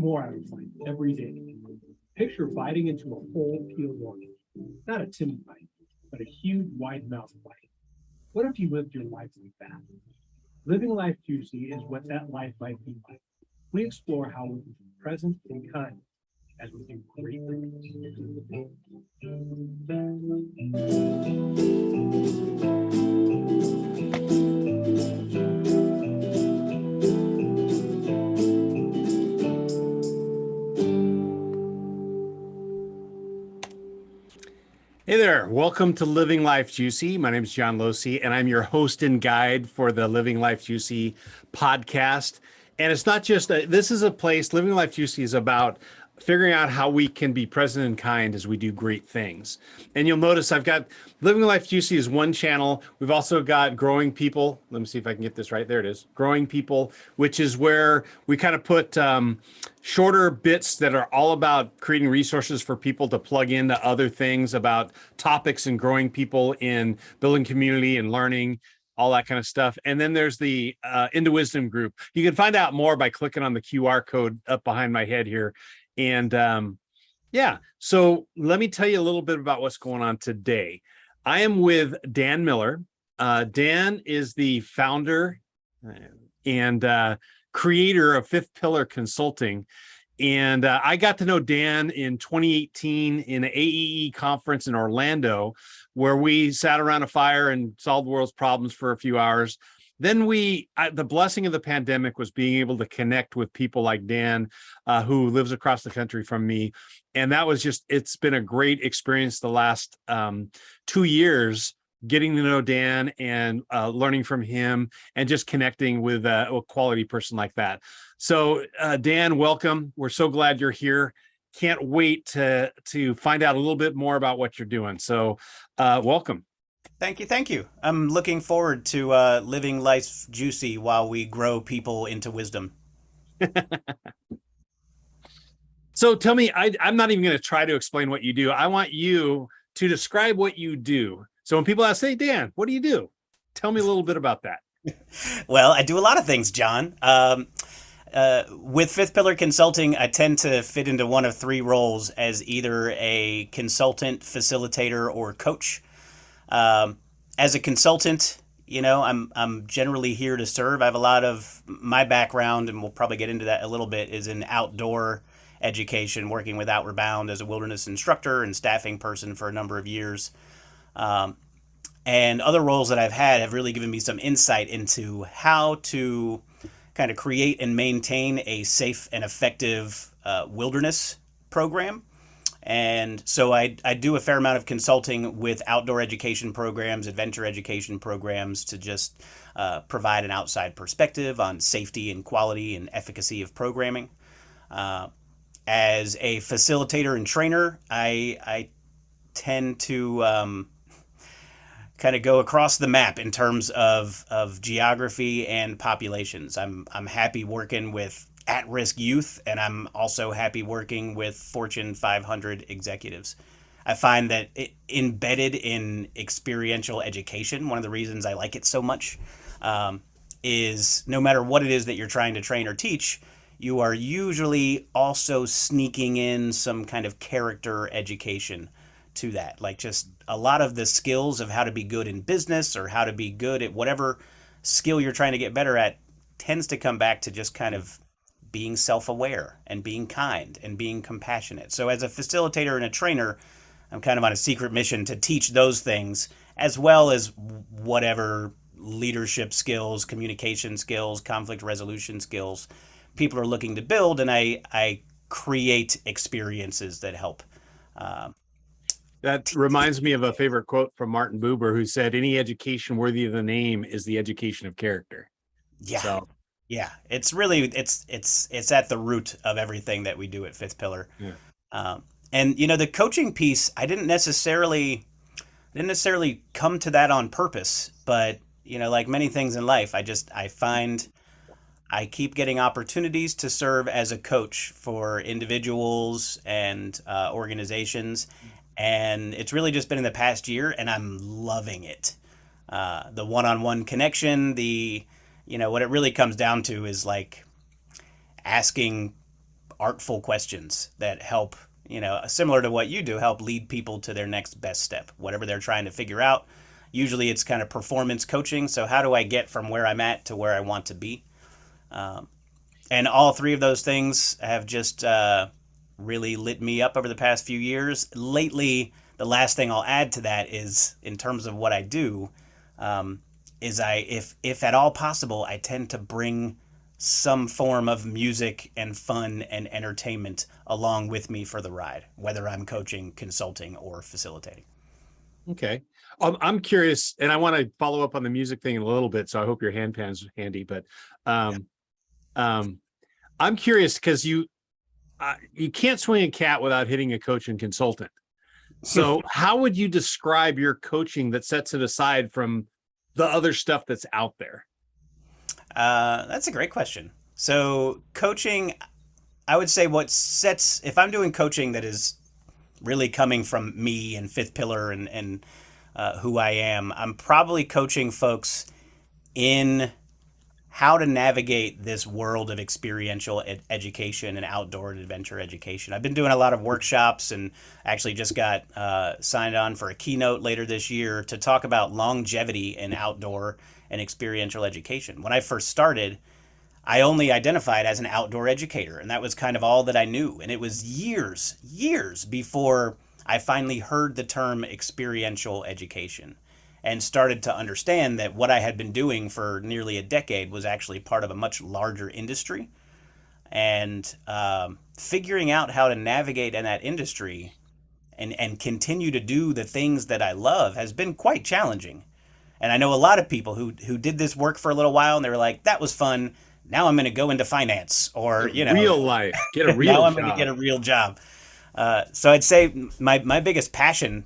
more I would find every day. Picture biting into a whole peeled orange. Not a timid bite, but a huge, wide-mouthed bite. What if you lived your life like that? Living life juicy is what that life might be like. We explore how we can be present and kind as we do great Hey there, welcome to Living Life Juicy. My name is John Losi, and I'm your host and guide for the Living Life Juicy podcast. And it's not just, this is a place, Living Life Juicy is about figuring out how we can be present and kind as we do great things. And you'll notice I've got Living Life Juicy is one channel. We've also got Growing People. Let me see if I can get this right. There it is. Growing People, which is where we kind of put shorter bits that are all about creating resources for people to plug into other things about topics and growing people in building community and learning, all that kind of stuff. And then there's the Into Wisdom group. You can find out more by clicking on the QR code up behind my head here. And yeah, so let me tell you a little bit about what's going on today. I am with Dan Miller. Dan is the founder and creator of Fifth Pillar Consulting. And I got to know Dan in 2018 in an AEE conference in Orlando, where we sat around a fire and solved the world's problems for a few hours. Then the blessing of the pandemic was being able to connect with people like Dan, who lives across the country from me. And that was it's been a great experience the last 2 years, getting to know Dan and learning from him and just connecting with a quality person like that. So Dan, welcome. We're so glad you're here. Can't wait to find out a little bit more about what you're doing. So welcome. Thank you. I'm looking forward to living life juicy while we grow people into wisdom. So tell me, I'm not even going to try to explain what you do. I want you to describe what you do. So when people ask, hey, Dan, what do you do? Tell me a little bit about that. Well, I do a lot of things, John. With Fifth Pillar Consulting, I tend to fit into one of three roles as either a consultant, facilitator, or coach. As a consultant, I'm generally here to serve. I have a lot of my background, and we'll probably get into that a little bit, is in outdoor education, working with Outward Bound as a wilderness instructor and staffing person for a number of years. And other roles that I've had have really given me some insight into how to kind of create and maintain a safe and effective wilderness program. And so I do a fair amount of consulting with outdoor education programs, adventure education programs, to just provide an outside perspective on safety and quality and efficacy of programming. As a facilitator and trainer, I tend to kind of go across the map in terms of geography and populations. I'm happy working with at-risk youth, and I'm also happy working with Fortune 500 executives. I find that embedded in experiential education, one of the reasons I like it so much, is no matter what it is that you're trying to train or teach, you are usually also sneaking in some kind of character education to that. Like just a lot of the skills of how to be good in business or how to be good at whatever skill you're trying to get better at tends to come back to just kind of being self-aware and being kind and being compassionate. So as a facilitator and a trainer, I'm kind of on a secret mission to teach those things, as well as whatever leadership skills, communication skills, conflict resolution skills people are looking to build. And I create experiences that help. That reminds me of a favorite quote from Martin Buber, who said, any education worthy of the name is the education of character. Yeah. So. Yeah, it's really it's at the root of everything that we do at Fifth Pillar. Yeah. And the coaching piece, I didn't necessarily come to that on purpose, but like many things in life, I find I keep getting opportunities to serve as a coach for individuals and organizations, and it's really just been in the past year, and I'm loving it. The one-on-one connection, what it really comes down to is like asking artful questions that help, similar to what you do, help lead people to their next best step, whatever they're trying to figure out. Usually it's kind of performance coaching. So how do I get from where I'm at to where I want to be? And all three of those things have just really lit me up over the past few years. Lately, the last thing I'll add to that is, in terms of what I do, is if at all possible, I tend to bring some form of music and fun and entertainment along with me for the ride, whether I'm coaching, consulting, or facilitating. Okay. I'm curious, and I want to follow up on the music thing in a little bit, so I hope your handpan's handy. But I'm curious because you can't swing a cat without hitting a coach and consultant. So how would you describe your coaching that sets it aside from the other stuff that's out there? That's a great question. So coaching, I would say if I'm doing coaching that is really coming from me and fifth pillar and who I am, I'm probably coaching folks in how to navigate this world of experiential education and outdoor adventure education. I've been doing a lot of workshops and actually just got signed on for a keynote later this year to talk about longevity in outdoor and experiential education. When I first started, I only identified as an outdoor educator, and that was kind of all that I knew. And it was years before I finally heard the term experiential education and started to understand that what I had been doing for nearly a decade was actually part of a much larger industry. And figuring out how to navigate in that industry and continue to do the things that I love has been quite challenging. And I know a lot of people who did this work for a little while and they were like, that was fun. Now I'm going to go into finance or, real life, get a real now I'm job. going to get a real job. So I'd say my biggest passion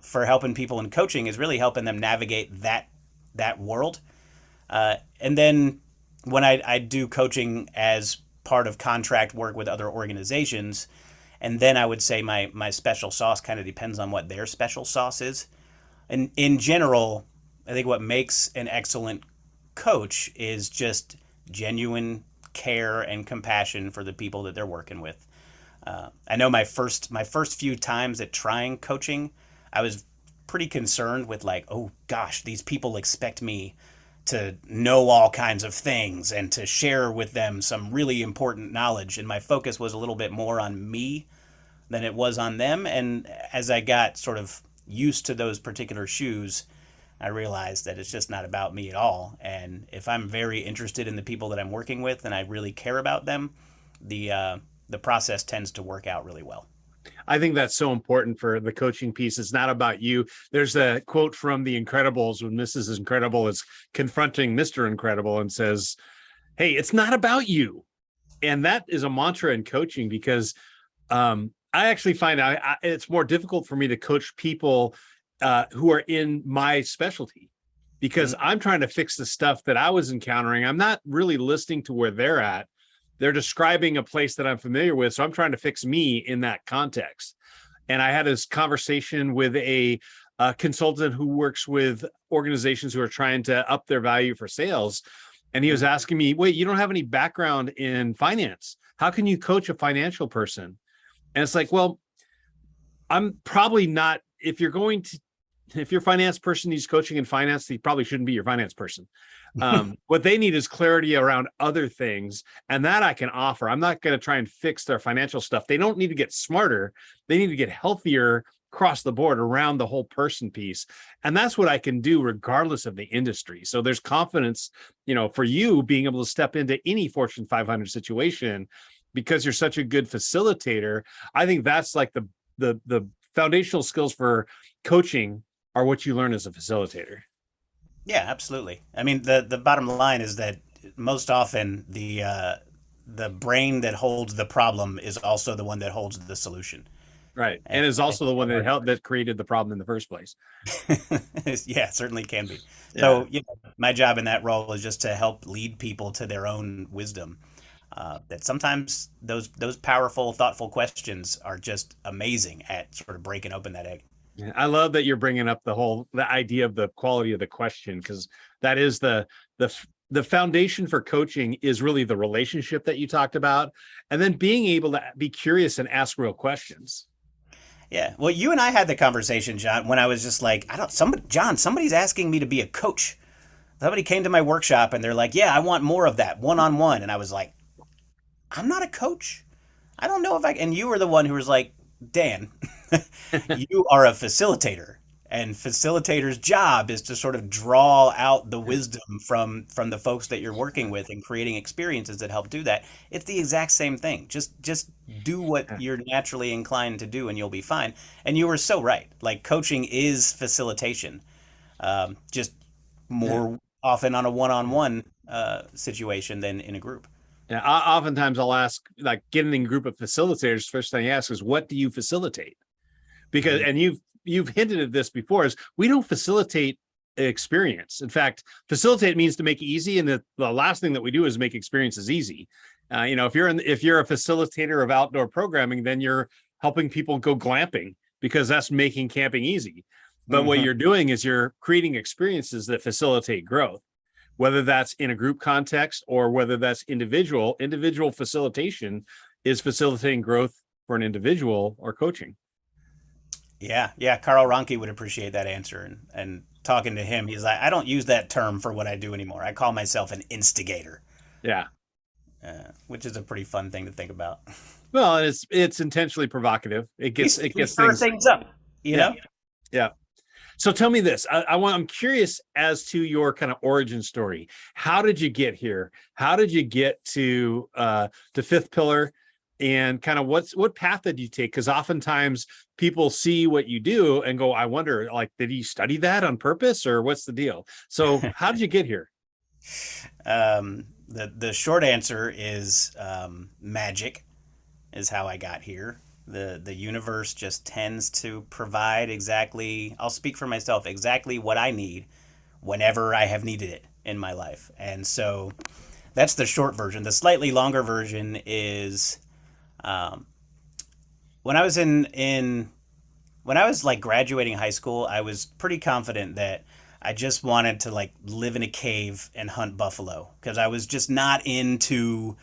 for helping people in coaching is really helping them navigate that world. And then when I do coaching as part of contract work with other organizations, and then I would say my special sauce kind of depends on what their special sauce is. And in general, I think what makes an excellent coach is just genuine care and compassion for the people that they're working with. I know my first few times at trying coaching, I was pretty concerned with like, oh gosh, these people expect me to know all kinds of things and to share with them some really important knowledge. And my focus was a little bit more on me than it was on them. And as I got sort of used to those particular shoes, I realized that it's just not about me at all. And if I'm very interested in the people that I'm working with and I really care about them, the process tends to work out really well. I think that's so important for the coaching piece. It's not about you. There's a quote from The Incredibles when Mrs. Incredible is confronting Mr. Incredible and says, hey, it's not about you. And that is a mantra in coaching because I actually find it's more difficult for me to coach people who are in my specialty because I'm trying to fix the stuff that I was encountering. I'm not really listening to where they're at. They're describing a place that I'm familiar with. So I'm trying to fix me in that context. And I had this conversation with a consultant who works with organizations who are trying to up their value for sales. And he was asking me, wait, you don't have any background in finance. How can you coach a financial person? And it's like, well, I'm probably not, if your finance person needs coaching in finance, they probably shouldn't be your finance person. What they need is clarity around other things. And that I can offer. I'm not going to try and fix their financial stuff. They don't need to get smarter. They need to get healthier across the board around the whole person piece. And that's what I can do regardless of the industry. So there's confidence, for you being able to step into any Fortune 500 situation because you're such a good facilitator. I think that's like the foundational skills for coaching are what you learn as a facilitator. Yeah, absolutely. I mean, the bottom line is that most often the brain that holds the problem is also the one that holds the solution. Right. And is also the one that created the problem in the first place. Yeah, it certainly can be. Yeah. So, my job in that role is just to help lead people to their own wisdom. That sometimes those powerful, thoughtful questions are just amazing at sort of breaking open that egg. Yeah, I love that you're bringing up the idea of the quality of the question, because that is the the foundation for coaching is really the relationship that you talked about, and then being able to be curious and ask real questions. Yeah. Well, you and I had the conversation, John, when I was just like, somebody's asking me to be a coach. Somebody came to my workshop and they're like, yeah, I want more of that one-on-one. And I was like, I'm not a coach. I don't know if I, and you were the one who was like, Dan, you are a facilitator. And facilitator's job is to sort of draw out the wisdom from the folks that you're working with and creating experiences that help do that. It's the exact same thing. Just do what you're naturally inclined to do and you'll be fine. And you were so right. Like coaching is facilitation, just more often on a one-on-one situation than in a group. Yeah, oftentimes I'll ask, like, getting in a group of facilitators, first thing I ask is, what do you facilitate? Because, and you've hinted at this before, is we don't facilitate experience. In fact, facilitate means to make easy, and the last thing that we do is make experiences easy. If you're a facilitator of outdoor programming, then you're helping people go glamping because that's making camping easy. But what you're doing is you're creating experiences that facilitate growth, whether that's in a group context or whether that's individual facilitation is facilitating growth for an individual or coaching. Yeah. Carl Ronke would appreciate that answer. And talking to him, he's like, I don't use that term for what I do anymore. I call myself an instigator. Yeah. Which is a pretty fun thing to think about. Well, it's intentionally provocative. It gets things up, you know? Yeah. So tell me this. I'm curious as to your kind of origin story. How did you get here? How did you get to Fifth Pillar? And kind of what path did you take? Because oftentimes people see what you do and go, I wonder, like, did you study that on purpose or what's the deal? So how did you get here? The short answer is magic is how I got here. The universe just tends to provide exactly, I'll speak for myself, exactly what I need whenever I have needed it in my life. And so that's the short version. The slightly longer version is when I was when I was like graduating high school, I was pretty confident that I just wanted to like live in a cave and hunt buffalo because I was just not into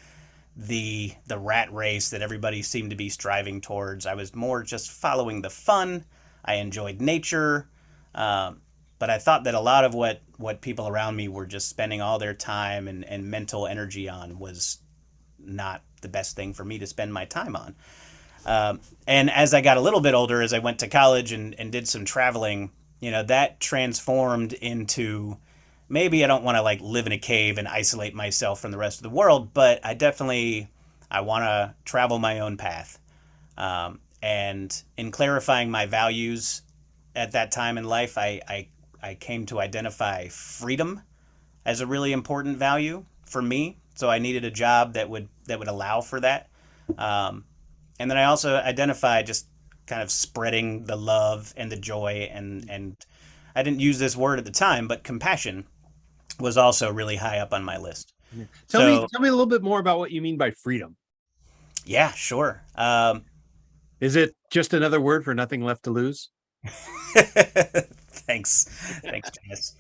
the rat race that everybody seemed to be striving towards. I was more just following the fun. I enjoyed nature, but I thought that a lot of what people around me were just spending all their time and mental energy on was not the best thing for me to spend my time on. And as I got a little bit older, as I went to college and did some traveling, that transformed into, maybe I don't want to like live in a cave and isolate myself from the rest of the world, but I want to travel my own path. And in clarifying my values at that time in life, I came to identify freedom as a really important value for me. So I needed a job that would allow for that. And then I also identified just kind of spreading the love and the joy and I didn't use this word at the time, but compassion was also really high up on my list. Tell me a little bit more about what you mean by freedom. Yeah, sure. Is it just another word for nothing left to lose? Thanks, Janice.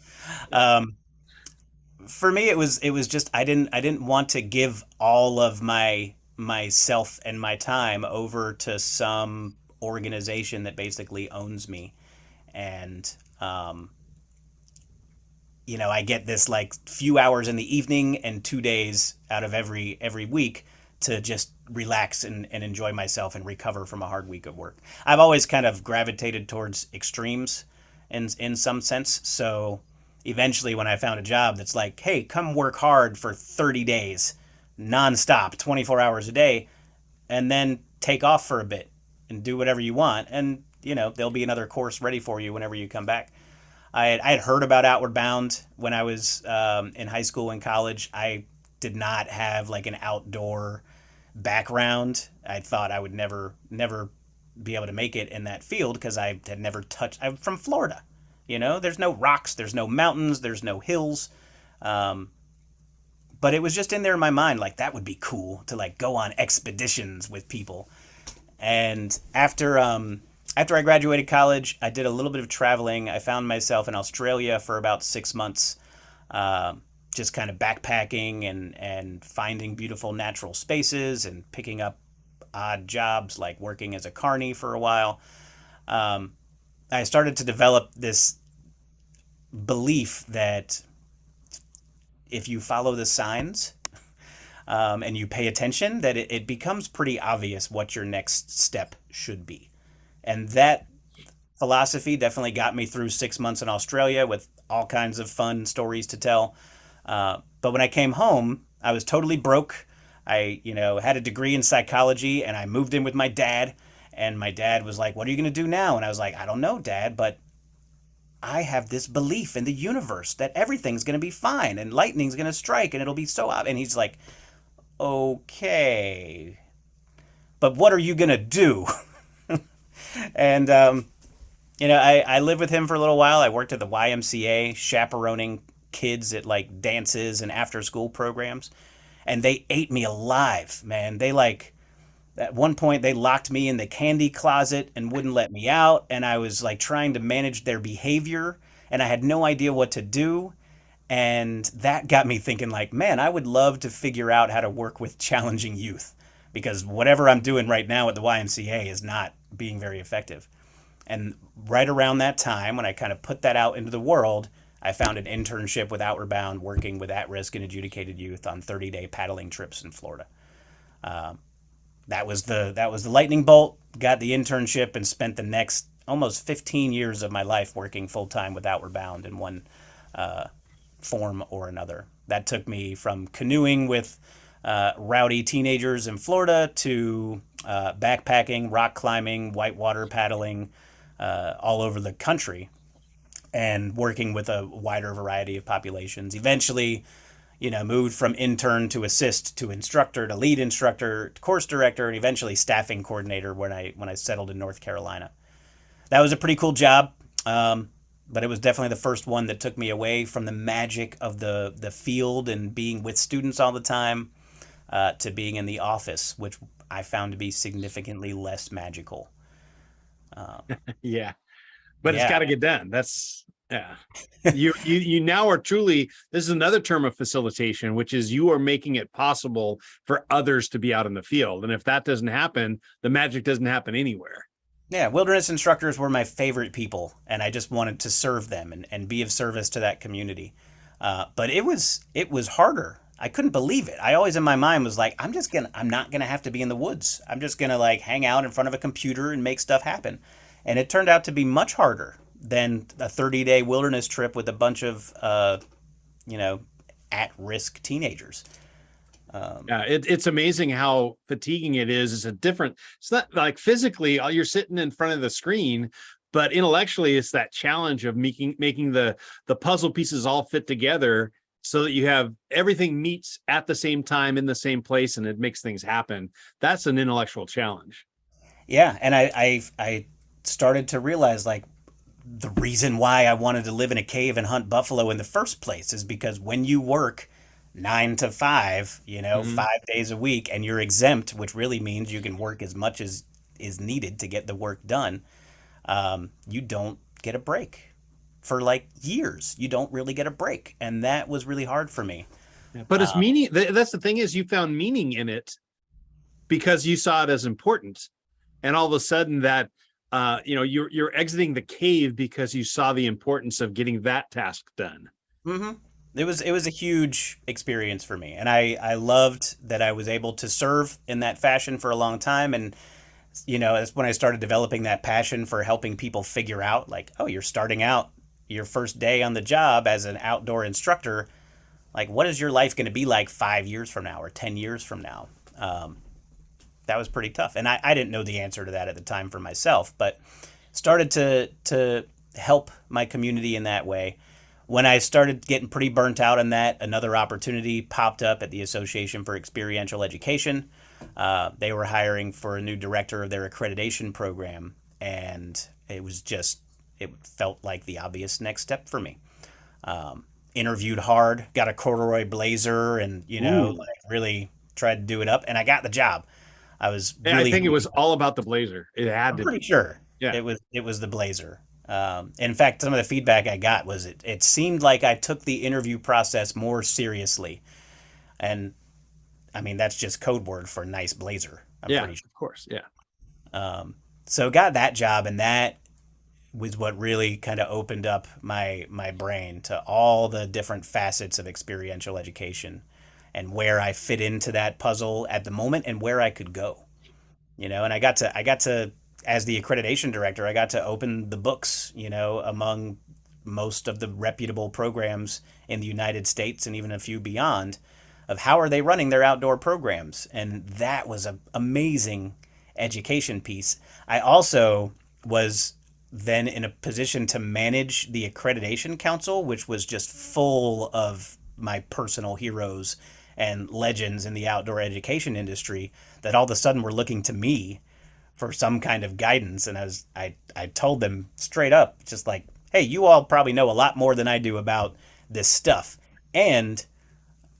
For me, it was just I didn't want to give all of myself and my time over to some organization that basically owns me, and I get this like few hours in the evening and 2 days out of every week to just relax and enjoy myself and recover from a hard week of work. I've always kind of gravitated towards extremes in some sense. So eventually when I found a job that's like, hey, come work hard for 30 days, nonstop, 24 hours a day, and then take off for a bit and do whatever you want. And, there'll be another course ready for you whenever you come back. I had heard about Outward Bound when I was in high school and college. I did not have like an outdoor background. I thought I would never be able to make it in that field because I had never touched. I'm from Florida. There's no rocks, there's no mountains, there's no hills. But it was just in there in my mind, like that would be cool to like go on expeditions with people. And after I graduated college, I did a little bit of traveling. I found myself in Australia for about 6 months, just kind of backpacking and finding beautiful natural spaces and picking up odd jobs like working as a carny for a while, um, I started to develop this belief that if you follow the signs, and you pay attention, that it becomes pretty obvious what your next step should be. And that philosophy definitely got me through 6 months in Australia with all kinds of fun stories to tell. But when I came home, I was totally broke. I, had a degree in psychology, and I moved in with my dad. And my dad was like, "What are you going to do now?" And I was like, "I don't know, Dad, but I have this belief in the universe that everything's going to be fine and lightning's going to strike and it'll be so up." And he's like, "Okay, but what are you going to do?" And, I lived with him for a little while. I worked at the YMCA, chaperoning kids at like dances and after school programs. And they ate me alive, man. At one point, they locked me in the candy closet and wouldn't let me out. And I was like trying to manage their behavior and I had no idea what to do. And that got me thinking, like, man, I would love to figure out how to work with challenging youth because whatever I'm doing right now at the YMCA is not being very effective. And right around that time, when I kind of put that out into the world, I found an internship with Outward Bound working with at risk and adjudicated youth on 30-day paddling trips in Florida. That was the lightning bolt. Got the internship and spent the next almost 15 years of my life working full time with Outward Bound in one form or another. That took me from canoeing with rowdy teenagers in Florida to backpacking, rock climbing, whitewater paddling all over the country and working with a wider variety of populations. Eventually, moved from intern to assist to instructor to lead instructor to course director and eventually staffing coordinator when I settled in North Carolina. That was a pretty cool job, but it was definitely the first one that took me away from the magic of the field and being with students all the time to being in the office, which I found to be significantly less magical. Yeah, but it's got Yeah, to get done. That's yeah. You now are truly, this is another term of facilitation, which is you are making it possible for others to be out in the field. And if that doesn't happen, the magic doesn't happen anywhere. yeah. Wilderness instructors were my favorite people, and I just wanted to serve them and be of service to that community. But it was harder. I couldn't believe it. I always in my mind was like, I'm not gonna have to be in the woods. I'm just gonna like hang out in front of a computer and make stuff happen. And it turned out to be much harder than a 30-day wilderness trip with a bunch of you know at-risk teenagers. It's amazing how fatiguing it is. It's not like physically you're sitting in front of the screen, but intellectually it's that challenge of making the puzzle pieces all fit together so that you have everything meets at the same time in the same place and it makes things happen. That's an intellectual challenge. Yeah, and I started to realize like the reason why I wanted to live in a cave and hunt buffalo in the first place is because when you work 9 to 5, Mhm. 5 days a week, and you're exempt, which really means you can work as much as is needed to get the work done, you don't get a break. For like years, you don't really get a break. And that was really hard for me. Yeah, but it's meaning. That's the thing is you found meaning in it because you saw it as important, and all of a sudden that you're exiting the cave because you saw the importance of getting that task done. hmm it was a huge experience for me, and I loved that I was able to serve in that fashion for a long time. And that's when I started developing that passion for helping people figure out, like, oh, you're starting out your first day on the job as an outdoor instructor. Like, what is your life going to be like 5 years from now or 10 years from now? That was pretty tough, and I didn't know the answer to that at the time for myself, but started to help my community in that way. When I started getting pretty burnt out on that, another opportunity popped up at the Association for Experiential Education. They were hiring for a new director of their accreditation program, and it felt like the obvious next step for me. Interviewed hard, got a corduroy blazer, and Ooh, like really tried to do it up, and I got the job. I was I really think it was all about the blazer. It had I'm to pretty be. sure Yeah. it was the blazer. In fact, some of the feedback I got was it seemed like I took the interview process more seriously. And I mean, that's just code word for nice blazer, I'm Yeah, pretty sure. of course. Yeah. So got that job, and that was what really kind of opened up my brain to all the different facets of experiential education and where I fit into that puzzle at the moment and where I could go. And I got to as the accreditation director, I got to open the books, among most of the reputable programs in the United States and even a few beyond of how are they running their outdoor programs. And that was an amazing education piece. I also was then in a position to manage the accreditation council, which was just full of my personal heroes and legends in the outdoor education industry that all of a sudden were looking to me for some kind of guidance. And I told them straight up, just like, hey, you all probably know a lot more than I do about this stuff. And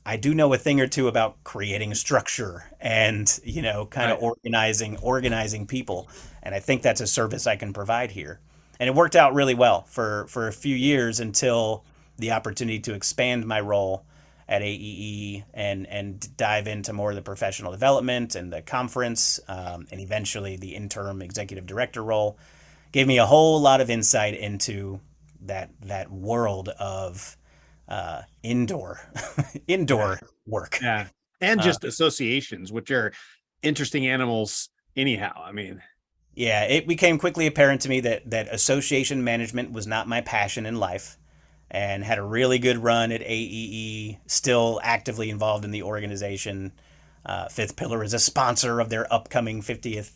I do know a thing or two about creating structure and, kind of Right. organizing people. And I think that's a service I can provide here. And it worked out really well for a few years until the opportunity to expand my role at AEE and dive into more of the professional development and the conference, and eventually the interim executive director role gave me a whole lot of insight into that world of indoor Yeah. indoor work. Yeah. And Uh, just associations, which are interesting animals anyhow. I mean, yeah, it became quickly apparent to me that association management was not my passion in life, and had a really good run at AEE. Still actively involved in the organization. Fifth Pillar is a sponsor of their upcoming 50th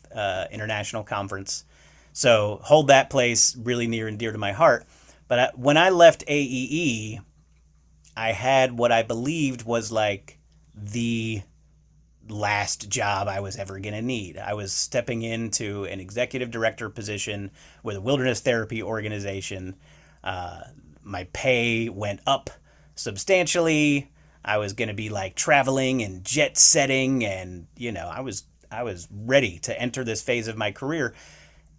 international conference, so hold that place really near and dear to my heart. But when I left AEE, I had what I believed was like the last job I was ever going to need. I was stepping into an executive director position with a wilderness therapy organization. Uh, my pay went up substantially. I was going to be like traveling and jet setting, and I was ready to enter this phase of my career.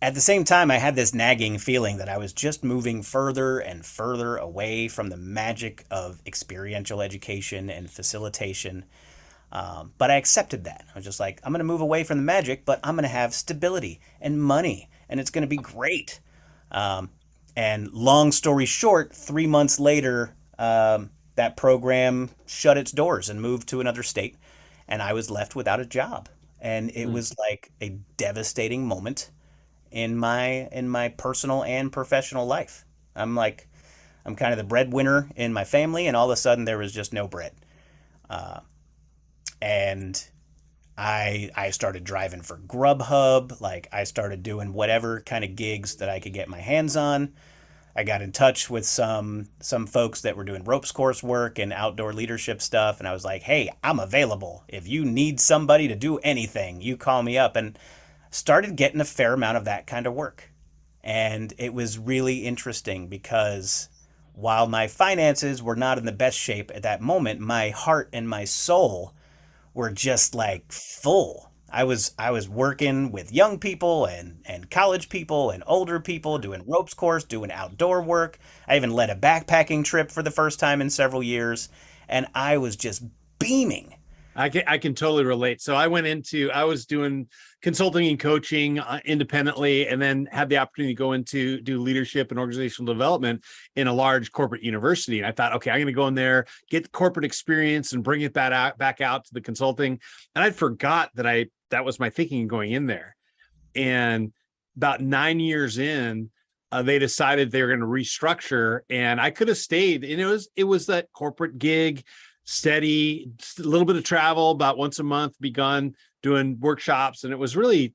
At the same time, I had this nagging feeling that I was just moving further and further away from the magic of experiential education and facilitation. But I accepted that. I was just like, I'm going to move away from the magic, but I'm going to have stability and money, and it's going to be great. Um, and long story short, 3 months later, that program shut its doors and moved to another state, and I was left without a job. And it mm, was like a devastating moment in my personal and professional life. I'm like, I'm kind of the breadwinner in my family, and all of a sudden there was just no bread. And I started driving for Grubhub. Like I started doing whatever kind of gigs that I could get my hands on. I got in touch with some folks that were doing ropes course work and outdoor leadership stuff, and I was like, "Hey, I'm available. If you need somebody to do anything, you call me up." And started getting a fair amount of that kind of work. And it was really interesting because while my finances were not in the best shape at that moment, my heart and my soul were just like full. I was working with young people and college people and older people doing ropes course, doing outdoor work. I even led a backpacking trip for the first time in several years, and I was just beaming. I can totally relate. So I was doing consulting and coaching independently, and then had the opportunity to go into do leadership and organizational development in a large corporate university. And I thought, okay, I'm going to go in there, get the corporate experience, and bring it back out to the consulting. And I forgot that was my thinking going in there. And about 9 years in, they decided they were going to restructure, and I could have stayed. And it was that corporate gig, steady, a little bit of travel, about once a month, begun doing workshops, and it was really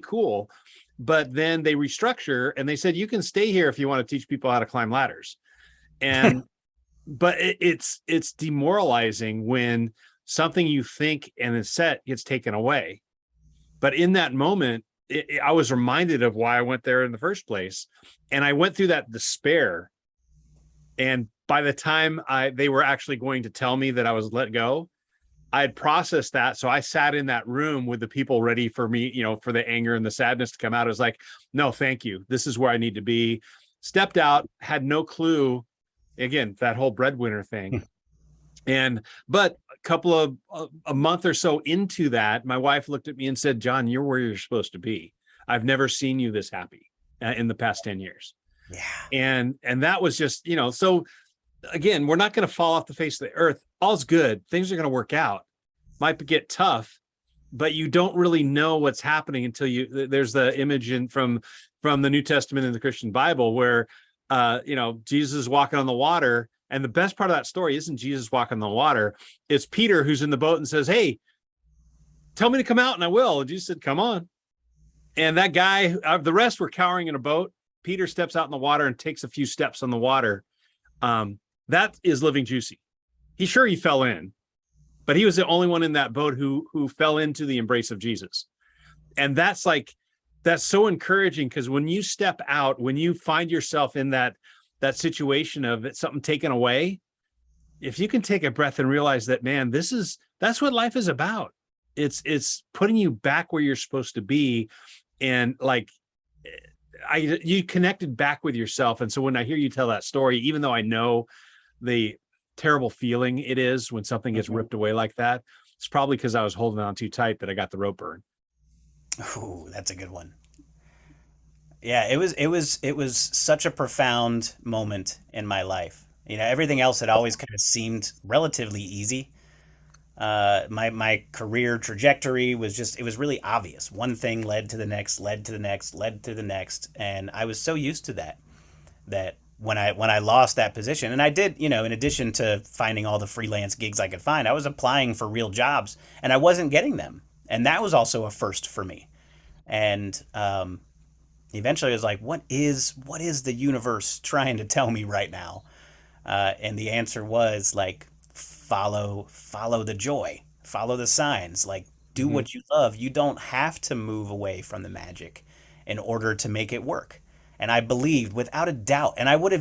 cool. But then they restructure, and they said you can stay here if you want to teach people how to climb ladders. And but it's demoralizing when something you think and is set gets taken away. But in that moment, I was reminded of why I went there in the first place. And I went through that despair. And by the time they were actually going to tell me that I was let go, I had processed that. So I sat in that room with the people ready for me, for the anger and the sadness to come out. I was like, no, thank you. This is where I need to be. stepped out, had no clue. Again, that whole breadwinner thing. But a month or so into that, my wife looked at me and said, John, you're where you're supposed to be. I've never seen you this happy in the past 10 years. Yeah. And that was just, so again, we're not going to fall off the face of the earth. All's good. Things are going to work out. Might get tough, but you don't really know what's happening until there's the image from the New Testament in the Christian Bible where, Jesus is walking on the water. And the best part of that story isn't Jesus walking on the water. It's Peter who's in the boat and says, hey, tell me to come out and I will. And Jesus said, come on. And that guy, the rest were cowering in a boat. Peter steps out in the water and takes a few steps on the water. That is living juicy. He fell in, but he was the only one in that boat who fell into the embrace of Jesus. And that's so encouraging, because when you step out, when you find yourself in that situation of something taken away, if you can take a breath and realize that, man, that's what life is about. It's putting you back where you're supposed to be. And you connected back with yourself. And so when I hear you tell that story, even though I know the terrible feeling it is when something gets ripped away like that, it's probably because I was holding on too tight that I got the rope burn. Ooh, that's a good one. Yeah, it was such a profound moment in my life. Everything else had always kind of seemed relatively easy. My career trajectory was it was really obvious. One thing led to the next, led to the next, led to the next, and I was so used to that when I lost that position, and I did, in addition to finding all the freelance gigs I could find, I was applying for real jobs and I wasn't getting them, and that was also a first for me. And eventually I was like, what is the universe trying to tell me right now? And the answer was follow the joy, follow the signs, do what you love. You don't have to move away from the magic in order to make it work. And I believed without a doubt, and I would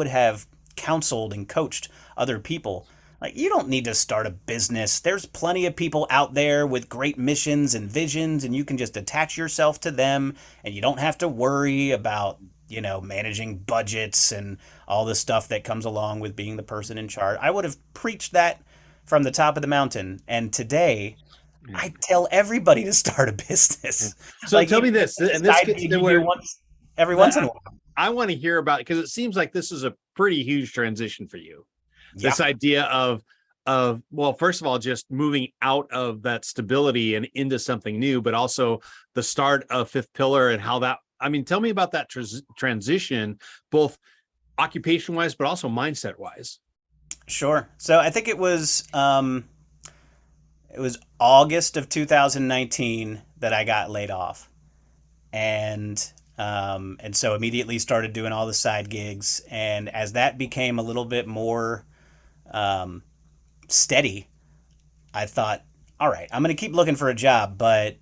have counseled and coached other people. You don't need to start a business. There's plenty of people out there with great missions and visions, and you can just attach yourself to them, and you don't have to worry about, managing budgets and all the stuff that comes along with being the person in charge. I would have preached that from the top of the mountain. And today, I tell everybody to start a business. So tell me this, and this gets to where every once in a while. I want to hear about it, because it seems like this is a pretty huge transition for you. Yeah. This idea of well, first of all, just moving out of that stability and into something new, but also the start of Fifth Pillar and how that, tell me about that transition, both occupation wise, but also mindset wise. Sure. So I think it was August of 2019 that I got laid off. And so immediately started doing all the side gigs. And as that became a little bit more steady, I thought, all right, I'm going to keep looking for a job, but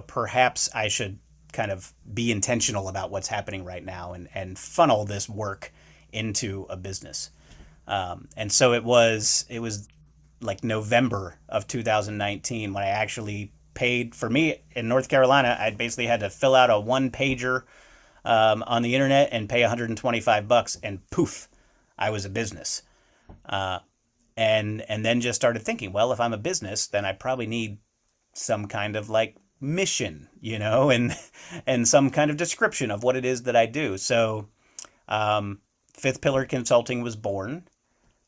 perhaps I should kind of be intentional about what's happening right now and funnel this work into a business. And so it was November of 2019 when I actually paid. For me in North Carolina, I basically had to fill out a 1-pager on the internet and pay $125, and poof, I was a business. And then just started thinking, well, if I'm a business, then I probably need some kind of mission, and some kind of description of what it is that I do. So Fifth Pillar Consulting was born.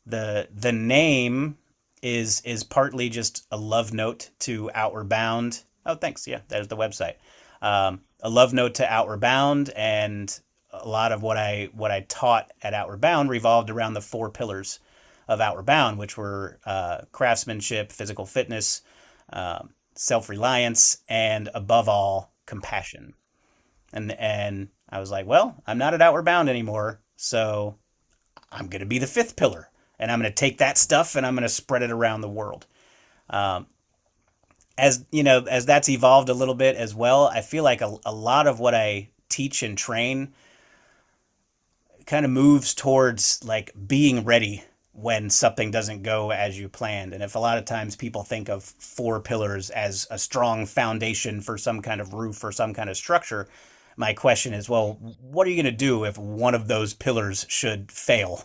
The name is partly just a love note to Outward Bound. Oh, thanks. Yeah, there's the website. A love note to Outward Bound, and a lot of what I taught at Outward Bound revolved around the 4 pillars of Outward Bound, which were craftsmanship, physical fitness, self-reliance, and above all, compassion. And I was like, well, I'm not at Outward Bound anymore, so I'm going to be the 5th pillar, and I'm going to take that stuff and I'm going to spread it around the world. As that's evolved a little bit as well, I feel like a lot of what I teach and train kind of moves towards being ready when something doesn't go as you planned. And if a lot of times people think of 4 pillars as a strong foundation for some kind of roof or some kind of structure, my question is, well, what are you going to do if one of those pillars should fail?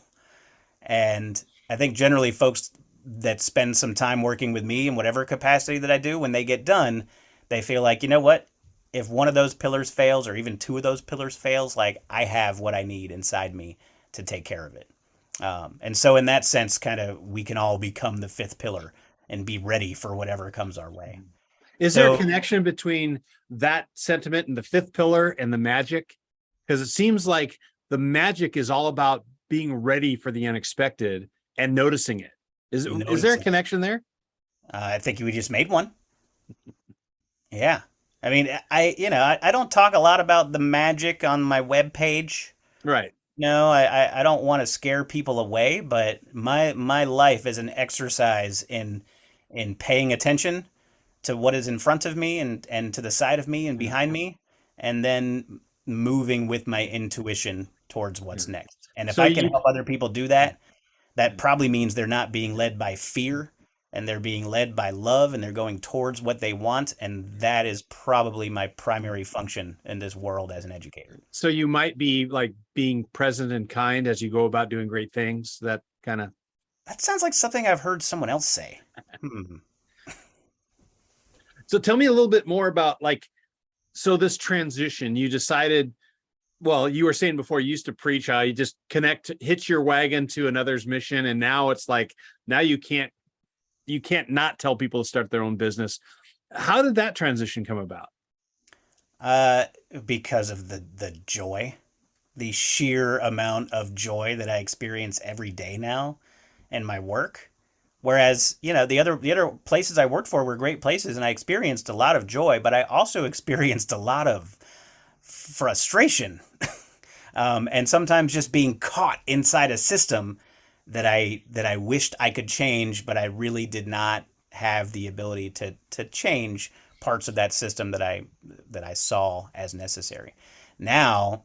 And I think generally folks that spend some time working with me in whatever capacity that I do, when they get done, they feel like, you know what? If one of those pillars fails or even two of those pillars fails, like I have what I need inside me to take care of it. And so in that sense, kind of we can all become the fifth pillar and be ready for whatever comes our way. Is there a So connection between that sentiment and the fifth pillar and the magic? Because it seems like the magic is all about being ready for the unexpected and noticing it. Is there a noticing, connection there? I think we just made one. Yeah. I mean, I don't talk a lot about the magic on my webpage. Right. No, I don't want to scare people away, but my life is an exercise in paying attention to what is in front of me and to the side of me and Yeah. behind me, and then moving with my intuition towards what's Yeah. next. And if So I can you help other people do that, that probably means they're not being led by fear and they're being led by love and they're going towards what they want. And that is probably my primary function in this world as an educator. so you might be like being present and kind as you go about doing great things. That kind of. That sounds like something I've heard someone else say. Hmm. So tell me a little bit more about like, so this transition, you decided, well, you were saying before you used to preach how you just hitch your wagon to another's mission. And now it's like, now you can't not tell people to start their own business. How did that transition come about? Uh, because of the joy, the sheer amount of joy that I experience every day now in my work. Whereas, the other places I worked for were great places and I experienced a lot of joy, but I also experienced a lot of frustration. And sometimes just being caught inside a system that I wished I could change, but I really did not have the ability to change parts of that system that I saw as necessary. Now,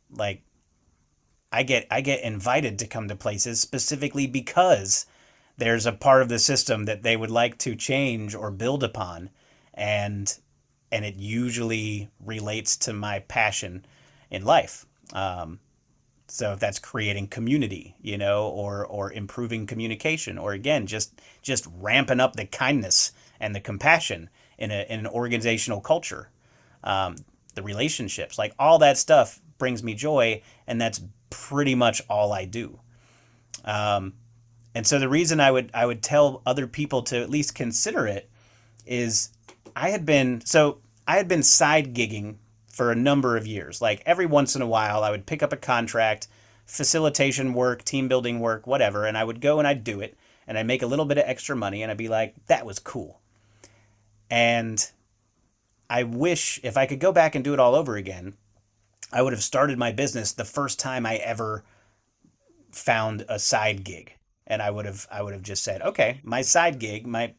like I get invited to come to places specifically because there's a part of the system that they would like to change or build upon, and it usually relates to my passion in life. So if that's creating community, or improving communication, or again, just ramping up the kindness and the compassion in an organizational culture, the relationships, like all that stuff brings me joy, and that's pretty much all I do. Um, and so the reason I would tell other people to at least consider it is I had been side gigging for a number of years. Like every once in a while, I would pick up a contract, facilitation work, team building work, whatever, and I would go and I'd do it, and I'd make a little bit of extra money, and I'd be like, that was cool. And I wish if I could go back and do it all over again, I would have started my business the first time I ever found a side gig. And I would have just said, okay, my side gig, my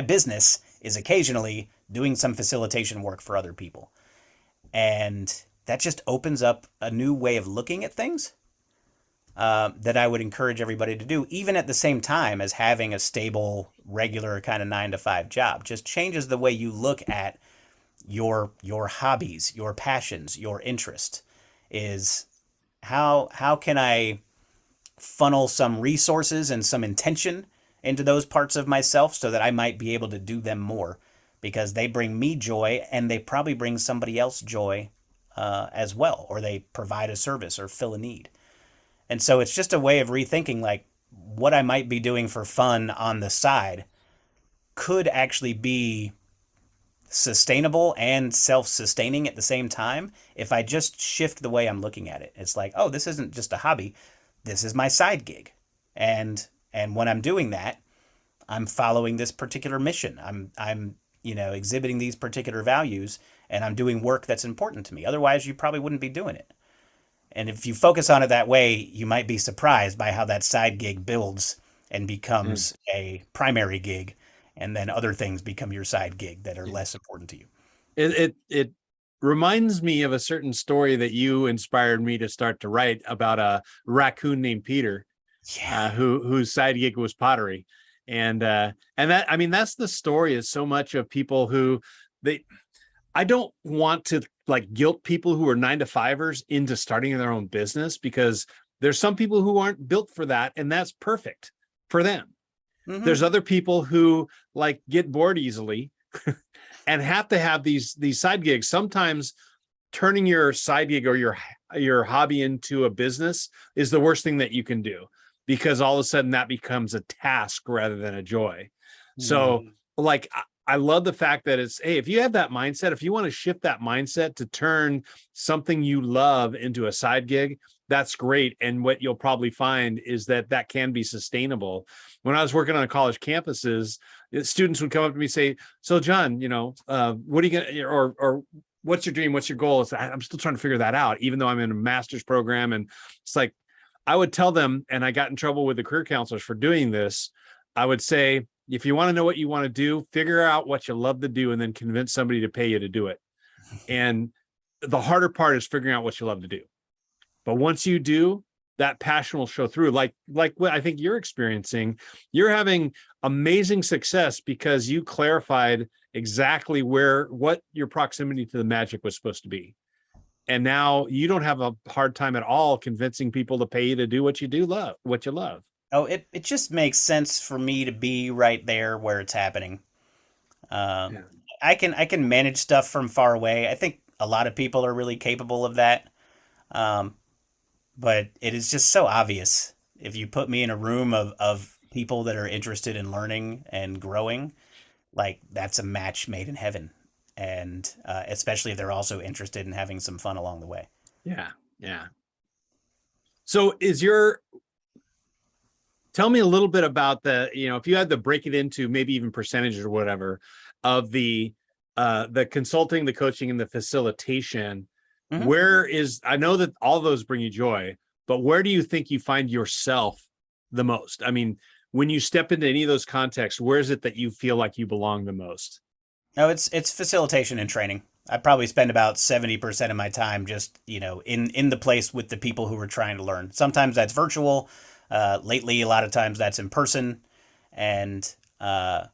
business is occasionally doing some facilitation work for other people. And that just opens up a new way of looking at things, that I would encourage everybody to do, even at the same time as having a stable, regular kind of 9 to 5 job. Just changes the way you look at your hobbies, your passions, your interest. Is how can I funnel some resources and some intention into those parts of myself so that I might be able to do them more, because they bring me joy and they probably bring somebody else joy, as well, or they provide a service or fill a need. And so it's just a way of rethinking like what I might be doing for fun on the side could actually be sustainable and self-sustaining at the same time if I just shift the way I'm looking at it. It's like, oh, this isn't just a hobby. This is my side gig. And when I'm doing that, I'm following this particular mission. I'm exhibiting these particular values, and I'm doing work that's important to me. Otherwise, you probably wouldn't be doing it. And if you focus on it that way, you might be surprised by how that side gig builds and Mm. becomes a primary gig, and then other things become your side gig that are Yeah. less important to you. It reminds me of a certain story that you inspired me to start to write about a raccoon named Peter, Yeah. whose side gig was pottery. And that's the story, is so much of people who they I don't want to like guilt people who are 9-to-5ers into starting their own business, because there's some people who aren't built for that, and that's perfect for them. Mhm. There's other people who like get bored easily and have to have these side gigs. Sometimes turning your side gig or your hobby into a business is the worst thing that you can do, because all of a sudden that becomes a task rather than a joy. So like, I love the fact that it's, hey, if you have that mindset, if you want to shift that mindset to turn something you love into a side gig, that's great. And what you'll probably find is that that can be sustainable. When I was working on college campuses, students would come up to me and say, so John, what are you going to, or what's your dream? What's your goal? I'm still trying to figure that out, even though I'm in a master's program. And it's like, I would tell them, and I got in trouble with the career counselors for doing this. I would say, if you want to know what you want to do, figure out what you love to do and then convince somebody to pay you to do it. And the harder part is figuring out what you love to do. But once you do, that passion will show through. Like what I think you're experiencing, you're having amazing success because you clarified exactly what your proximity to the magic was supposed to be. And now you don't have a hard time at all convincing people to pay you to do what you love. Oh, it just makes sense for me to be right there where it's happening. Yeah. I can manage stuff from far away. I think a lot of people are really capable of that. But it is just so obvious. If you put me in a room of people that are interested in learning and growing, like that's a match made in heaven. And especially if they're also interested in having some fun along the way. Yeah. Yeah. So tell me a little bit about if you had to break it into maybe even percentages or whatever of the consulting, the coaching, and the facilitation, Mhm. I know that all those bring you joy, but where do you think you find yourself the most? I mean, when you step into any of those contexts, where is it that you feel like you belong the most? No, it's facilitation and training. I probably spend about 70% of my time just, in the place with the people who are trying to learn. Sometimes that's virtual. Lately, a lot of times that's in person. And that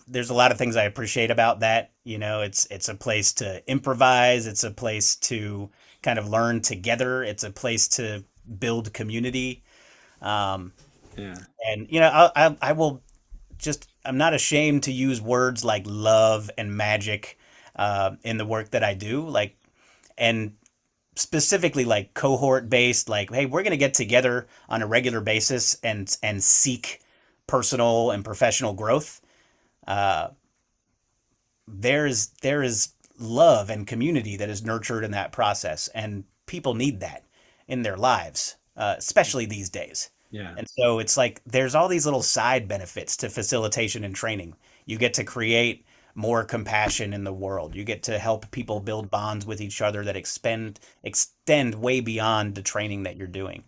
there's a lot of things I appreciate about that. It's a place to improvise. It's a place to kind of learn together. It's a place to build community. Um, Yeah. and I will just, I'm not ashamed to use words like love and magic in the work that I do. And specifically like cohort based, like, hey, we're going to get together on a regular basis and seek personal and professional growth. Uh, there is love and community that is nurtured in that process, and people need that in their lives, especially these days. Yeah. And so it's like there's all these little side benefits to facilitation and training. You get to create more compassion in the world. You get to help people build bonds with each other that extend way beyond the training that you're doing.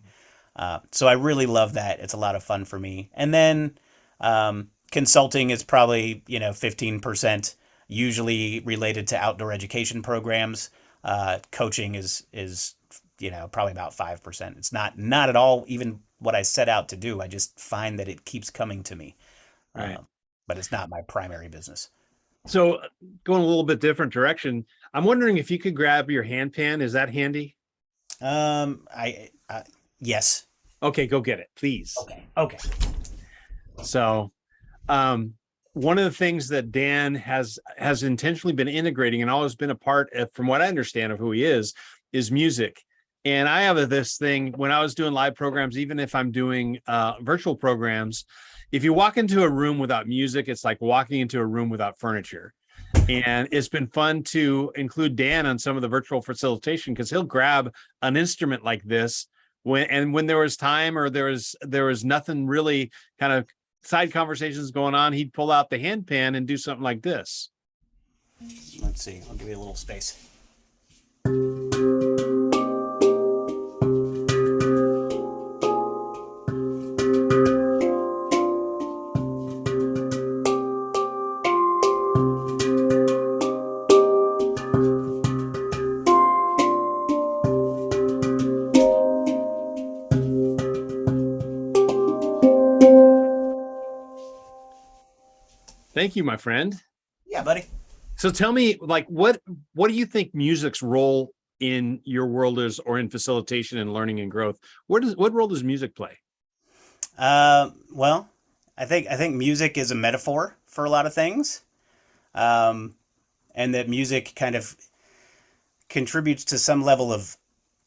So I really love that. It's a lot of fun for me. And then consulting is probably 15%, usually related to outdoor education programs. Coaching is probably about 5%. It's not at all even what I set out to do. I just find that it keeps coming to me. Right. But it's not my primary business. So going a little bit different direction, I'm wondering if you could grab your hand pan. Is that handy? I yes. Okay, go get it, please. Okay. So, one of the things that Dan has intentionally been integrating and always been a part of, from what I understand of who he is music. And I have this thing when I was doing live programs, even if I'm doing virtual programs, if you walk into a room without music, it's like walking into a room without furniture. And it's been fun to include Dan on some of the virtual facilitation, because he'll grab an instrument like this when there was time, or there was nothing really kind of side conversations going on, he'd pull out the handpan and do something like this. Let's see. I'll give you a little space. Thank you, my friend. Yeah, buddy. So tell me, like, what do you think music's role in your world is, or in facilitation and learning and growth? What role does music play? Well, I think music is a metaphor for a lot of things, um, and that music kind of contributes to some level of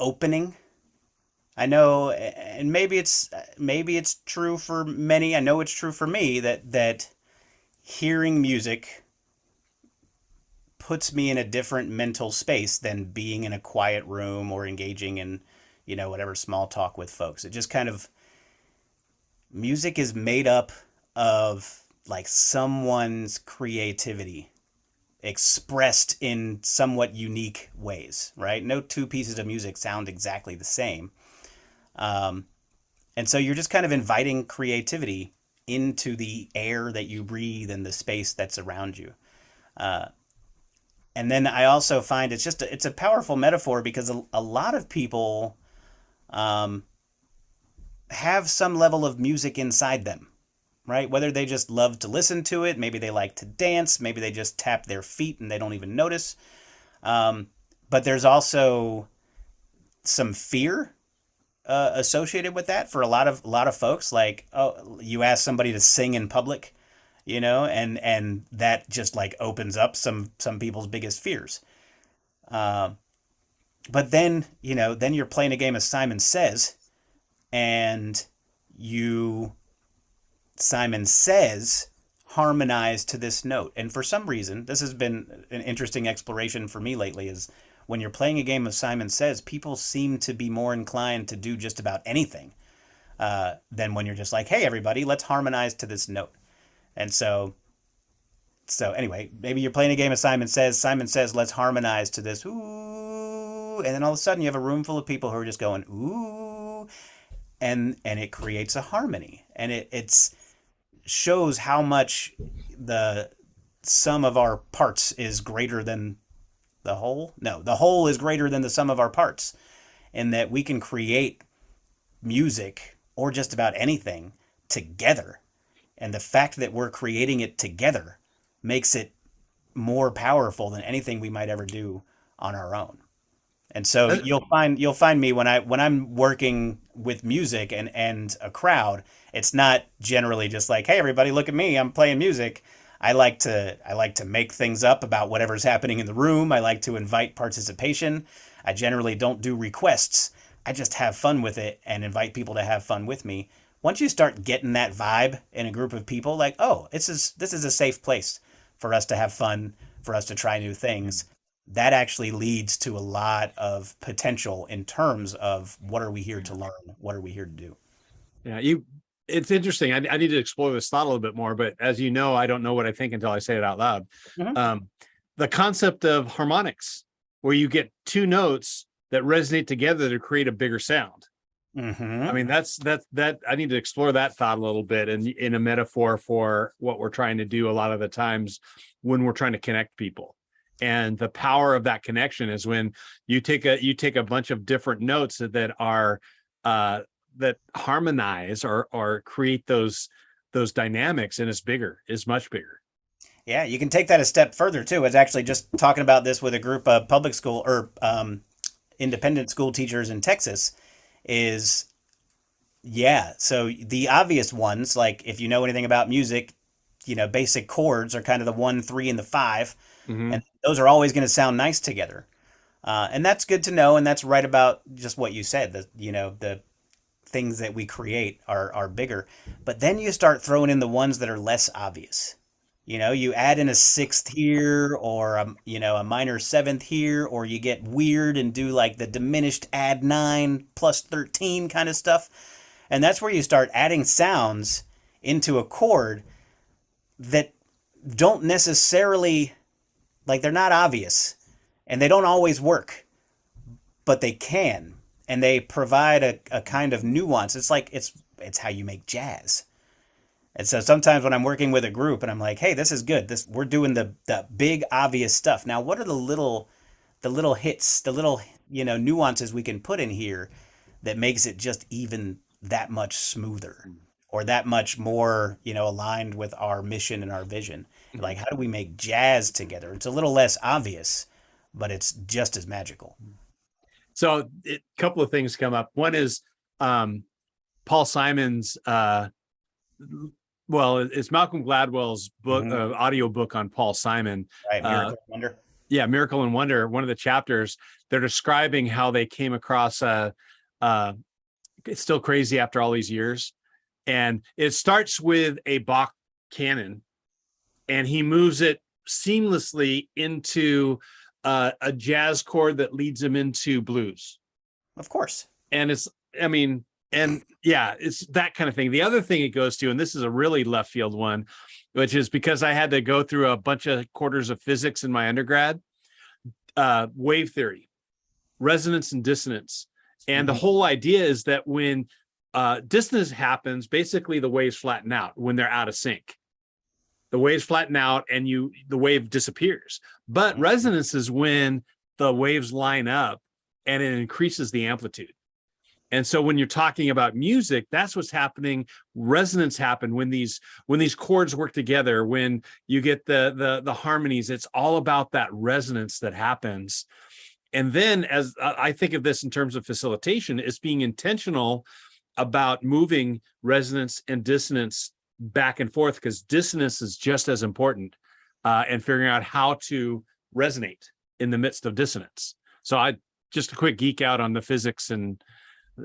opening. I know, and maybe it's true for many. I know it's true for me that hearing music puts me in a different mental space than being in a quiet room or engaging in, whatever small talk with folks. It just kind of music is made up of like someone's creativity expressed in somewhat unique ways, right? No two pieces of music sound exactly the same. Um, and so you're just kind of inviting creativity into the air that you breathe and the space that's around you. Uh, and then I also find it's a powerful metaphor because a lot of people um, have some level of music inside them, right? Whether they just love to listen to it, maybe they like to dance, maybe they just tap their feet and they don't even notice. Um, but there's also some fear associated with that for a lot of folks. Like, oh, you ask somebody to sing in public, and that just like opens up some people's biggest fears. Um, but then you're playing a game of Simon Says, and you Simon Says harmonize to this note. And for some reason, this has been an interesting exploration for me lately, is when you're playing a game of Simon Says, people seem to be more inclined to do just about anything than when you're just like, hey, everybody, let's harmonize to this note. And so anyway, maybe you're playing a game of Simon Says, let's harmonize to this, ooh. And then all of a sudden you have a room full of people who are just going, ooh. And it creates a harmony. And it's shows how much the sum of our parts is greater than the whole. No, the whole is greater than the sum of our parts, and that we can create music or just about anything together. And the fact that we're creating it together makes it more powerful than anything we might ever do on our own. And so Uh, you'll find me when I'm working with music and a crowd, it's not generally just like, hey everybody, look at me, I'm playing music. I like to make things up about whatever's happening in the room. I like to invite participation. I generally don't do requests. I just have fun with it and invite people to have fun with me. Once you start getting that vibe in a group of people, like, oh, this is a safe place for us to have fun, for us to try new things, that actually leads to a lot of potential in terms of what are we here to learn? What are we here to do? Yeah, it's interesting. I need to explore this thought a little bit more, but as you know, I don't know what I think until I say it out loud. Hmm. Um, the concept of harmonics, where you get two notes that resonate together to create a bigger sound. I Hmm. mean, that I need to explore that thought a little bit, and in a metaphor for what we're trying to do a lot of the times when we're trying to connect people. And the power of that connection is when you take a bunch of different notes that are uh that harmonize or create those dynamics, and is much bigger. Yeah, you can take that a step further too. I was actually just talking about this with a group of public school or independent school teachers in Texas. Is Yeah, so the obvious ones, like if you know anything about music, basic chords are kind of the one, three, and the five, Hmm. and those are always going to sound nice together. And that's good to know, and that's right about just what you said. The things that we create are bigger, but then you start throwing in the ones that are less obvious. You add in a sixth here, or a minor seventh here, or you get weird and do like the diminished add 9 plus 13 kind of stuff. And that's where you start adding sounds into a chord that don't necessarily, like, they're not obvious and they don't always work, but they can. And they provide a kind of nuance. It's like it's how you make jazz. And so sometimes when I'm working with a group and I'm like, hey, this is good. We're doing the big obvious stuff. Now what are the little hits, the little, nuances we can put in here that makes it just even that much smoother or that much more, aligned with our mission and our vision. Like, how do we make jazz together? It's a little less obvious, but it's just as magical. So a couple of things come up. One is Paul Simon's it's Malcolm Gladwell's book, audio book on Paul Simon. Right, Miracle and Wonder. Yeah, Miracle and Wonder. One of the chapters, they're describing how they came across It's Still Crazy After All These Years. And it starts with a Bach canon, and he moves it seamlessly into a jazz chord that leads him into blues. Of course. And it's that kind of thing. The other thing it goes to, and this is a really left field one, which is because I had to go through a bunch of quarters of physics in my undergrad, wave theory, resonance and dissonance. And the whole idea is that when dissonance happens, basically the waves flatten out when they're out of sync. The waves flatten out and the wave disappears. But resonance is when the waves line up and it increases the amplitude. And so when you're talking about music, that's what's happening. Resonance happen when these chords work together, when you get the harmonies. It's all about that resonance that happens. And then, as I think of this in terms of facilitation, it's being intentional about moving resonance and dissonance back and forth, because dissonance is just as important, and figuring out how to resonate in the midst of dissonance. So just a quick geek out on the physics, and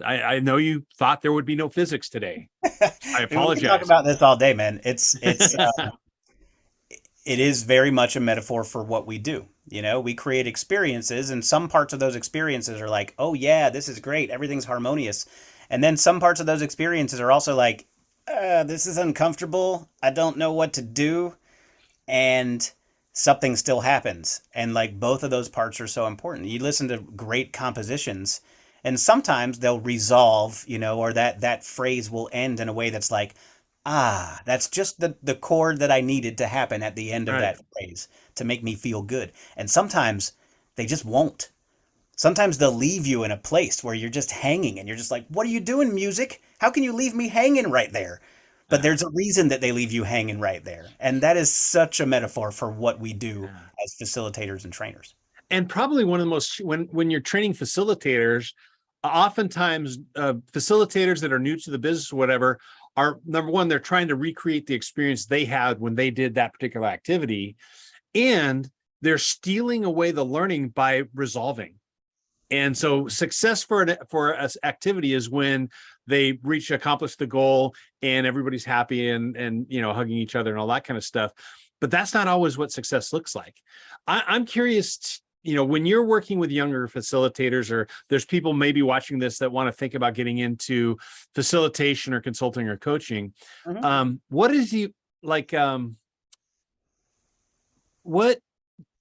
I know you thought there would be no physics today. I apologize. We can talk about this all day, man. It's it is very much a metaphor for what we do. We create experiences, and some parts of those experiences are like, oh yeah, this is great, everything's harmonious. And then some parts of those experiences are also like, this is uncomfortable, I don't know what to do, and something still happens. And like, both of those parts are so important. You listen to great compositions, and sometimes they'll resolve, or that phrase will end in a way that's like, that's just the chord that I needed to happen at the end of that phrase to make me feel good. And sometimes they just won't. Sometimes they'll leave you in a place where you're just hanging, and you're just like, what are you doing, music? How can you leave me hanging right there? But there's a reason that they leave you hanging right there. And that is such a metaphor for what we do as facilitators and trainers. And probably one of the most, when you're training facilitators, oftentimes facilitators that are new to the business or whatever are, number one, they're trying to recreate the experience they had when they did that particular activity, and they're stealing away the learning by resolving. And so success for an activity is when they accomplish the goal and everybody's happy and hugging each other and all that kind of stuff. But that's not always what success looks like. I'm curious, when you're working with younger facilitators, or there's people maybe watching this that want to think about getting into facilitation or consulting or coaching, what is you like? What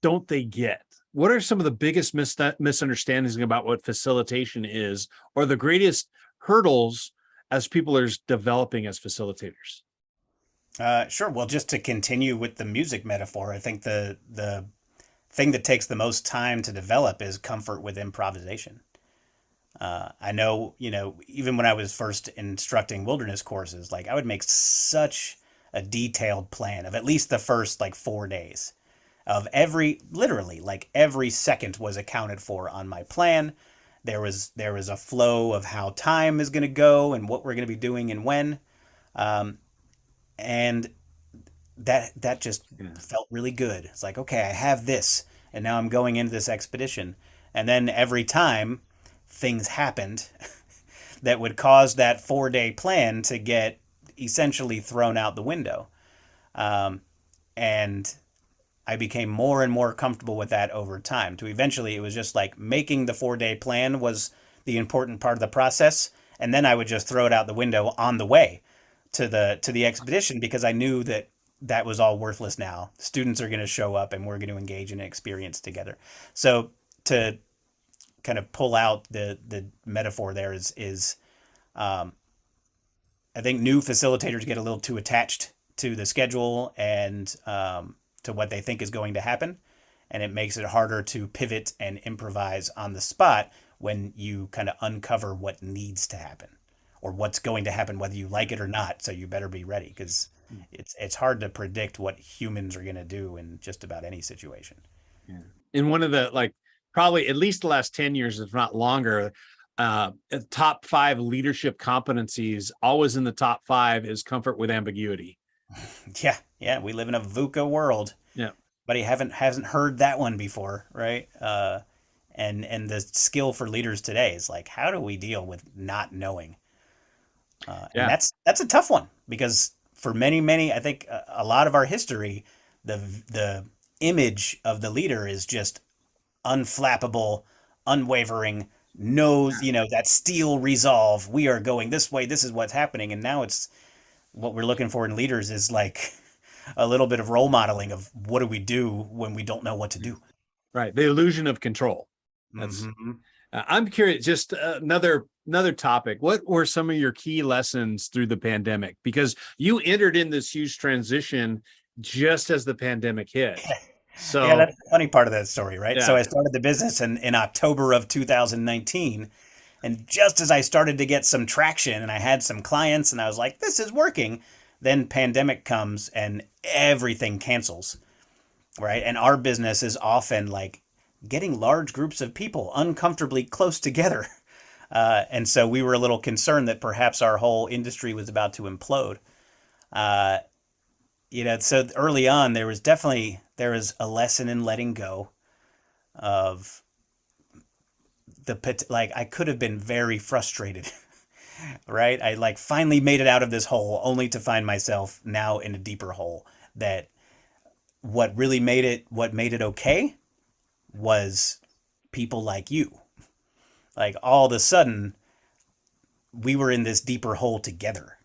don't they get? What are some of the biggest misunderstandings about what facilitation is, or the greatest hurdles as people are developing as facilitators? Sure. Well, just to continue with the music metaphor, I think the thing that takes the most time to develop is comfort with improvisation. I know, even when I was first instructing wilderness courses, like I would make such a detailed plan of at least the first 4 days. Of literally every second was accounted for on my plan. There was a flow of how time is going to go and what we're going to be doing and when. And that just felt really good. It's like, okay, I have this, and now I'm going into this expedition. And then every time things happened that would cause that 4-day plan to get essentially thrown out the window. And I became more and more comfortable with that over time, to eventually it was just like making the 4-day plan was the important part of the process. And then I would just throw it out the window on the way to the expedition, because I knew that was all worthless now. Students are going to show up and we're going to engage in an experience together. So to kind of pull out the metaphor there is I think new facilitators get a little too attached to the schedule and to what they think is going to happen. And it makes it harder to pivot and improvise on the spot when you kind of uncover what needs to happen, or what's going to happen whether you like it or not. So you better be ready, because it's hard to predict what humans are going to do in just about any situation. Yeah. In one of the, like, probably at least the last 10 years, if not longer, top 5 leadership competencies, always in the top 5 is comfort with ambiguity. Yeah, we live in a VUCA world. Yeah. But he hasn't heard that one before, right? And the skill for leaders today is like, how do we deal with not knowing? And Yeah. that's a tough one, because for many, I think a lot of our history, the image of the leader is just unflappable, unwavering, knows, that steel resolve. We are going this way. This is what's happening. And now it's what we're looking for in leaders is like a little bit of role modeling of what do we do when we don't know what to do. Right. The illusion of control. That's I'm curious, just another topic. What were some of your key lessons through the pandemic? Because you entered in this huge transition just as the pandemic hit. So Yeah, that's the funny part of that story, right? So yeah. I started the business in October of 2019. And just as I started to get some traction and I had some clients and I was like, this is working, then pandemic comes and everything cancels, right? And our business is often like getting large groups of people uncomfortably close together. And so we were a little concerned that perhaps our whole industry was about to implode. So early on, there was a lesson in letting go of like I could have been very frustrated, right? I like finally made it out of this hole only to find myself now in a deeper hole. That what made it okay was people like you. Like all of a sudden we were in this deeper hole together.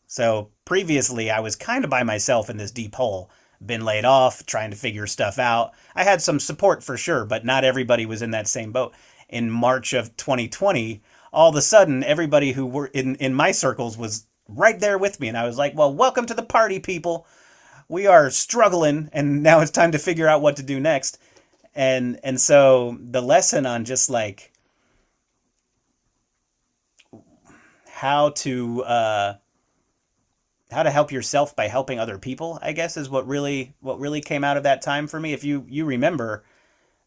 So previously I was kind of by myself in this deep hole, been laid off, trying to figure stuff out. I had some support for sure, but not everybody was in that same boat. In March of 2020, all of a sudden everybody who were in my circles was right there with me. And I was like, well, welcome to the party, people. We are struggling and now it's time to figure out what to do next. And so the lesson on just like how to help yourself by helping other people, I guess, is what really came out of that time for me. If you remember,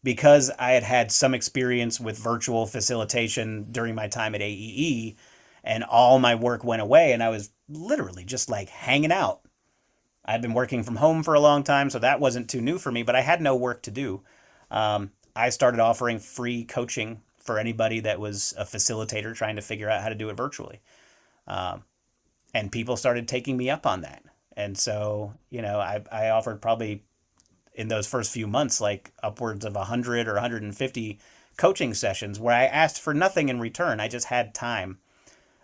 because I had some experience with virtual facilitation during my time at AEE, and all my work went away, and I was literally just like hanging out. I'd been working from home for a long time, so that wasn't too new for me, but I had no work to do. I started offering free coaching for anybody that was a facilitator trying to figure out how to do it virtually. And people started taking me up on that. And so, I offered probably in those first few months, like upwards of 100 or 150 coaching sessions where I asked for nothing in return. I just had time.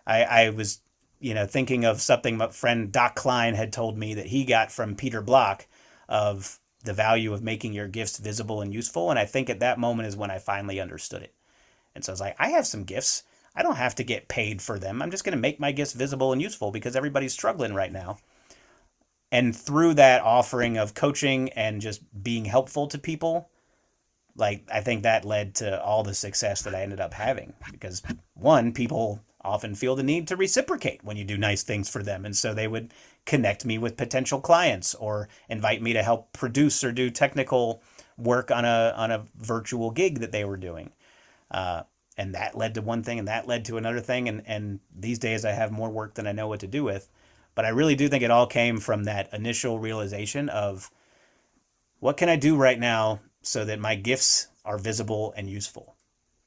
I was, thinking of something my friend Doc Klein had told me that he got from Peter Block of the value of making your gifts visible and useful. And I think at that moment is when I finally understood it. And so I was like, I have some gifts. I don't have to get paid for them. I'm just going to make my gifts visible and useful because everybody's struggling right now. And through that offering of coaching and just being helpful to people, like I think that led to all the success that I ended up having. Because one, people often feel the need to reciprocate when you do nice things for them. And so they would connect me with potential clients or invite me to help produce or do technical work on a virtual gig that they were doing. And that led to one thing and that led to another thing. And these days I have more work than I know what to do with. But I really do think it all came from that initial realization of what can I do right now so that my gifts are visible and useful?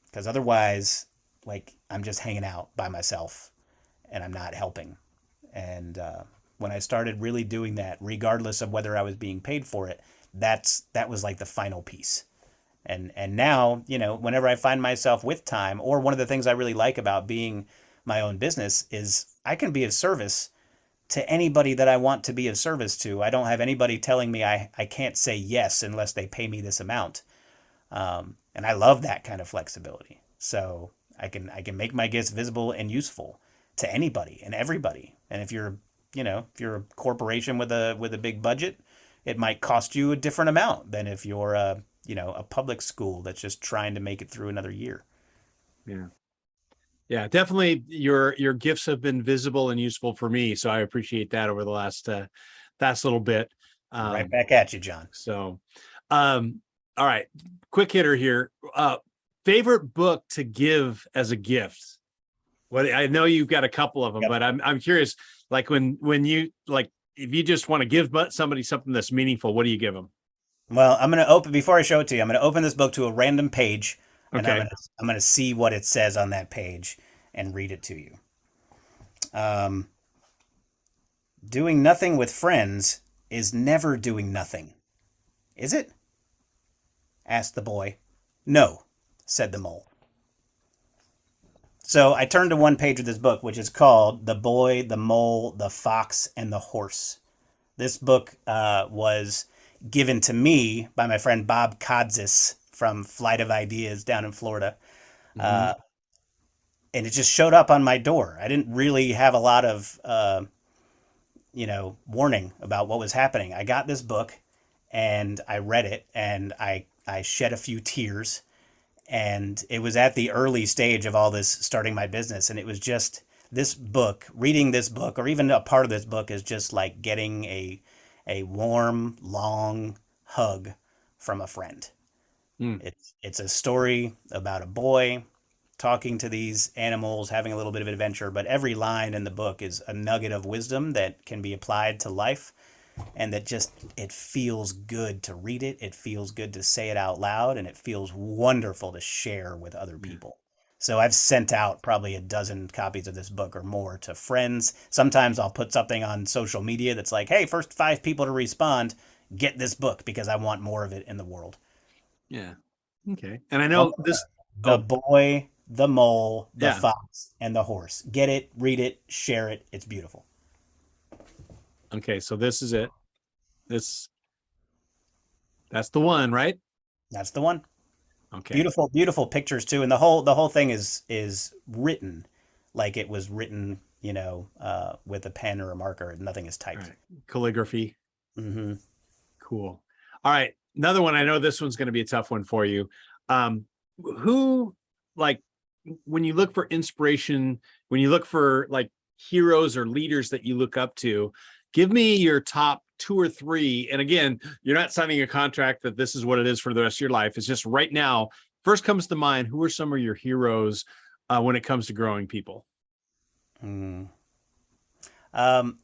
Because otherwise, like, I'm just hanging out by myself and I'm not helping. And when I started really doing that, regardless of whether I was being paid for it, that was like the final piece. And now, whenever I find myself with time, or one of the things I really like about being my own business is I can be of service to anybody that I want to be of service to. I don't have anybody telling me I can't say yes unless they pay me this amount. And I love that kind of flexibility. So I can make my gifts visible and useful to anybody and everybody. And if you're a corporation with a big budget, it might cost you a different amount than if you're a public school that's just trying to make it through another year. Yeah. Yeah, definitely your gifts have been visible and useful for me. So I appreciate that over the last little bit. Right Um, back at you, John. so all right, quick hitter here. Favorite book to give as a gift? What I know you've got a couple of them, Yep. but I'm curious, like when you like if you just want to give somebody something that's meaningful, what do you give them? Well, I'm going to open before I show it to you. I'm going to open this book to a random page, and Okay. I'm going to see what it says on that page and read it to you. Doing nothing with friends is never doing nothing, is it? Asked the boy. No, said the mole. So I turned to one page of this book, which is called "The Boy, the Mole, the Fox, and the Horse." This book was given to me by my friend Bob Kodzis from Flight of Ideas down in Florida. Mhm. And it just showed up on my door. I didn't really have a lot of, warning about what was happening. I got this book and I read it and I shed a few tears. And it was at the early stage of all this starting my business. And it was just this book, reading this book, or even a part of this book is just like getting a warm, long hug from a friend. Mm. It's a story about a boy talking to these animals, having a little bit of adventure, but every line in the book is a nugget of wisdom that can be applied to life, and that just it feels good to read it, it feels good to say it out loud, and it feels wonderful to share with other people. So I've sent out probably a dozen copies of this book or more to friends. Sometimes I'll put something on social media that's like, hey, first 5 people to respond get this book because I want more of it in the world. Yeah. Okay. And I One know more this. time. The Oh, boy, the mole, the yeah. fox, and the horse. Get it, read it, share it. It's beautiful. Okay. So this is it. This that's the one, right? That's the one. Okay. Beautiful, beautiful pictures too, and the whole thing is written like it was written, with a pen or a marker. Nothing is All typed. right. Calligraphy. Hmm. Cool. All right. Another one. I know this one's going to be a tough one for you. Who, like, when you look for inspiration, when you look for like heroes or leaders that you look up to, give me your top two or three. And again, you're not signing a contract that this is what it is for the rest of your life. It's just right now. First comes to mind, who are some of your heroes when it comes to growing people? Mm. Um,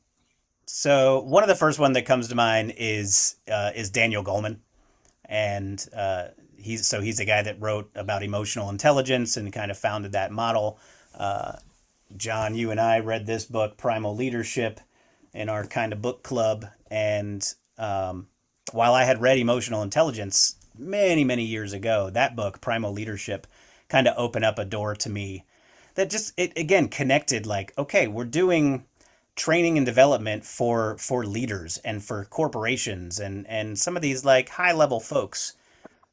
so one of the first one that comes to mind is Daniel Goleman, and he's the guy that wrote about emotional intelligence and kind of founded that model. John, you and I read this book, Primal Leadership, in our kind of book club. And while I had read Emotional Intelligence many, many years ago, that book, Primal Leadership, kind of opened up a door to me that just, it again connected like, okay, we're doing training and development for leaders and for corporations and some of these like high level folks.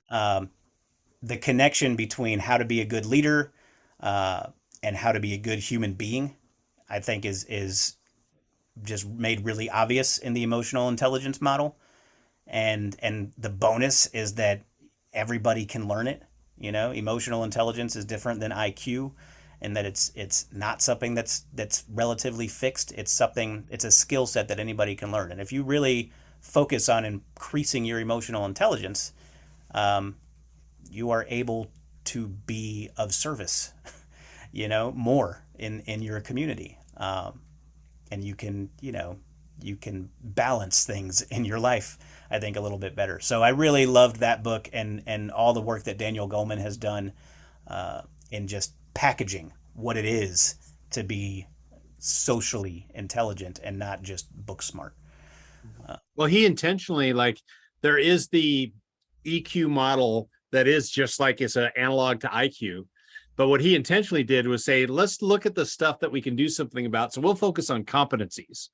The connection between how to be a good leader uh, and how to be a good human being, I think is just made really obvious in the emotional intelligence model. And the bonus is that everybody can learn it. Emotional intelligence is different than IQ, and that it's not something that's relatively fixed. It's a skill set that anybody can learn. And if you really focus on increasing your emotional intelligence, you are able to be of service, more in your community. And you can balance things in your life, I think, a little bit better. So I really loved that book and all the work that Daniel Goleman has done in just packaging what it is to be socially intelligent and not just book smart. Well, he intentionally, like, there is the EQ model that is just like it's an analog to IQ. But what he intentionally did was say, let's look at the stuff that we can do something about. So we'll focus on competencies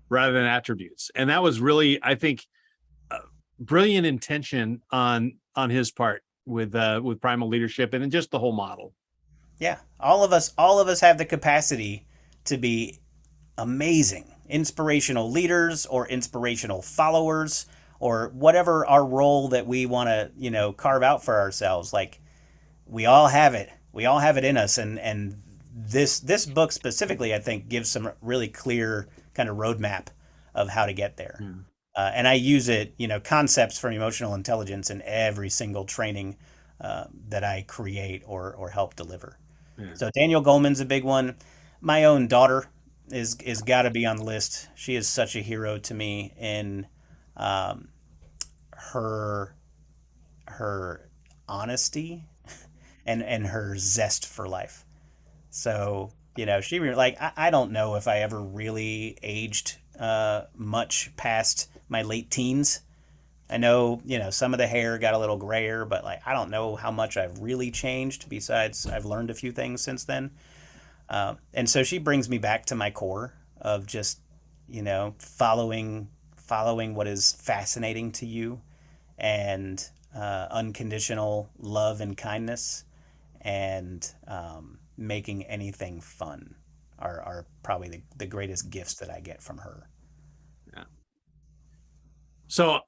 rather than attributes. And that was really, I think, brilliant intention on his part with primal leadership and just the whole model. Yeah, all of us have the capacity to be amazing, inspirational leaders or inspirational followers or whatever our role that we want to, carve out for ourselves. Like we all have it. We all have it in us, and this book specifically, I think, gives some really clear kind of roadmap of how to get there. And I use it, concepts from emotional intelligence in every single training that I create or help deliver. Yeah. So Daniel Goleman's a big one. My own daughter is got to be on the list. She is such a hero to me in her her honesty and her zest for life. So, she like, I don't know if I ever really aged much past my late teens. I know, some of the hair got a little grayer, but like, I don't know how much I've really changed besides I've learned a few things since then. And so she brings me back to my core of just, following what is fascinating to you, and unconditional love and kindness, and making anything fun are probably the greatest gifts that I get from her. Yeah. So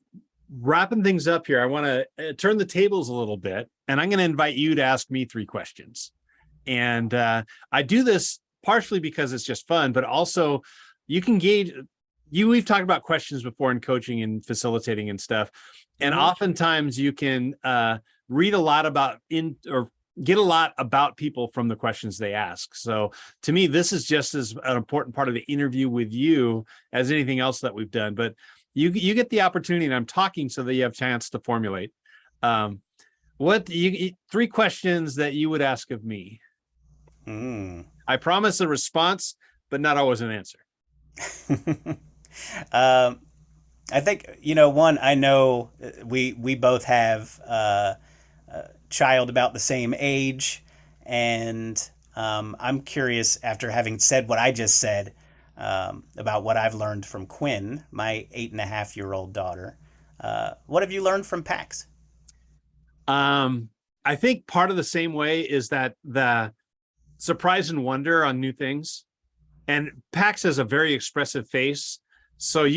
wrapping things up here, I want to turn the tables a little bit, and I'm going to invite you to ask me 3 questions. And I do this partially because it's just fun, but also you can gauge. We've talked about questions before in coaching and facilitating and stuff, and oftentimes you can read a lot about or get a lot about people from the questions they ask. So to me, this is just as an important part of the interview with you as anything else that we've done. But you get the opportunity, and I'm talking so that you have a chance to formulate. 3 questions that you would ask of me? I promise a response, but not always an answer. I think, one, I know we both have a child about the same age, and I'm curious, after having said what I just said, about what I've learned from Quinn, my 8.5-year-old daughter. What have you learned from Pax? I think part of the same way is that the surprise and wonder on new things. And Pax has a very expressive face, so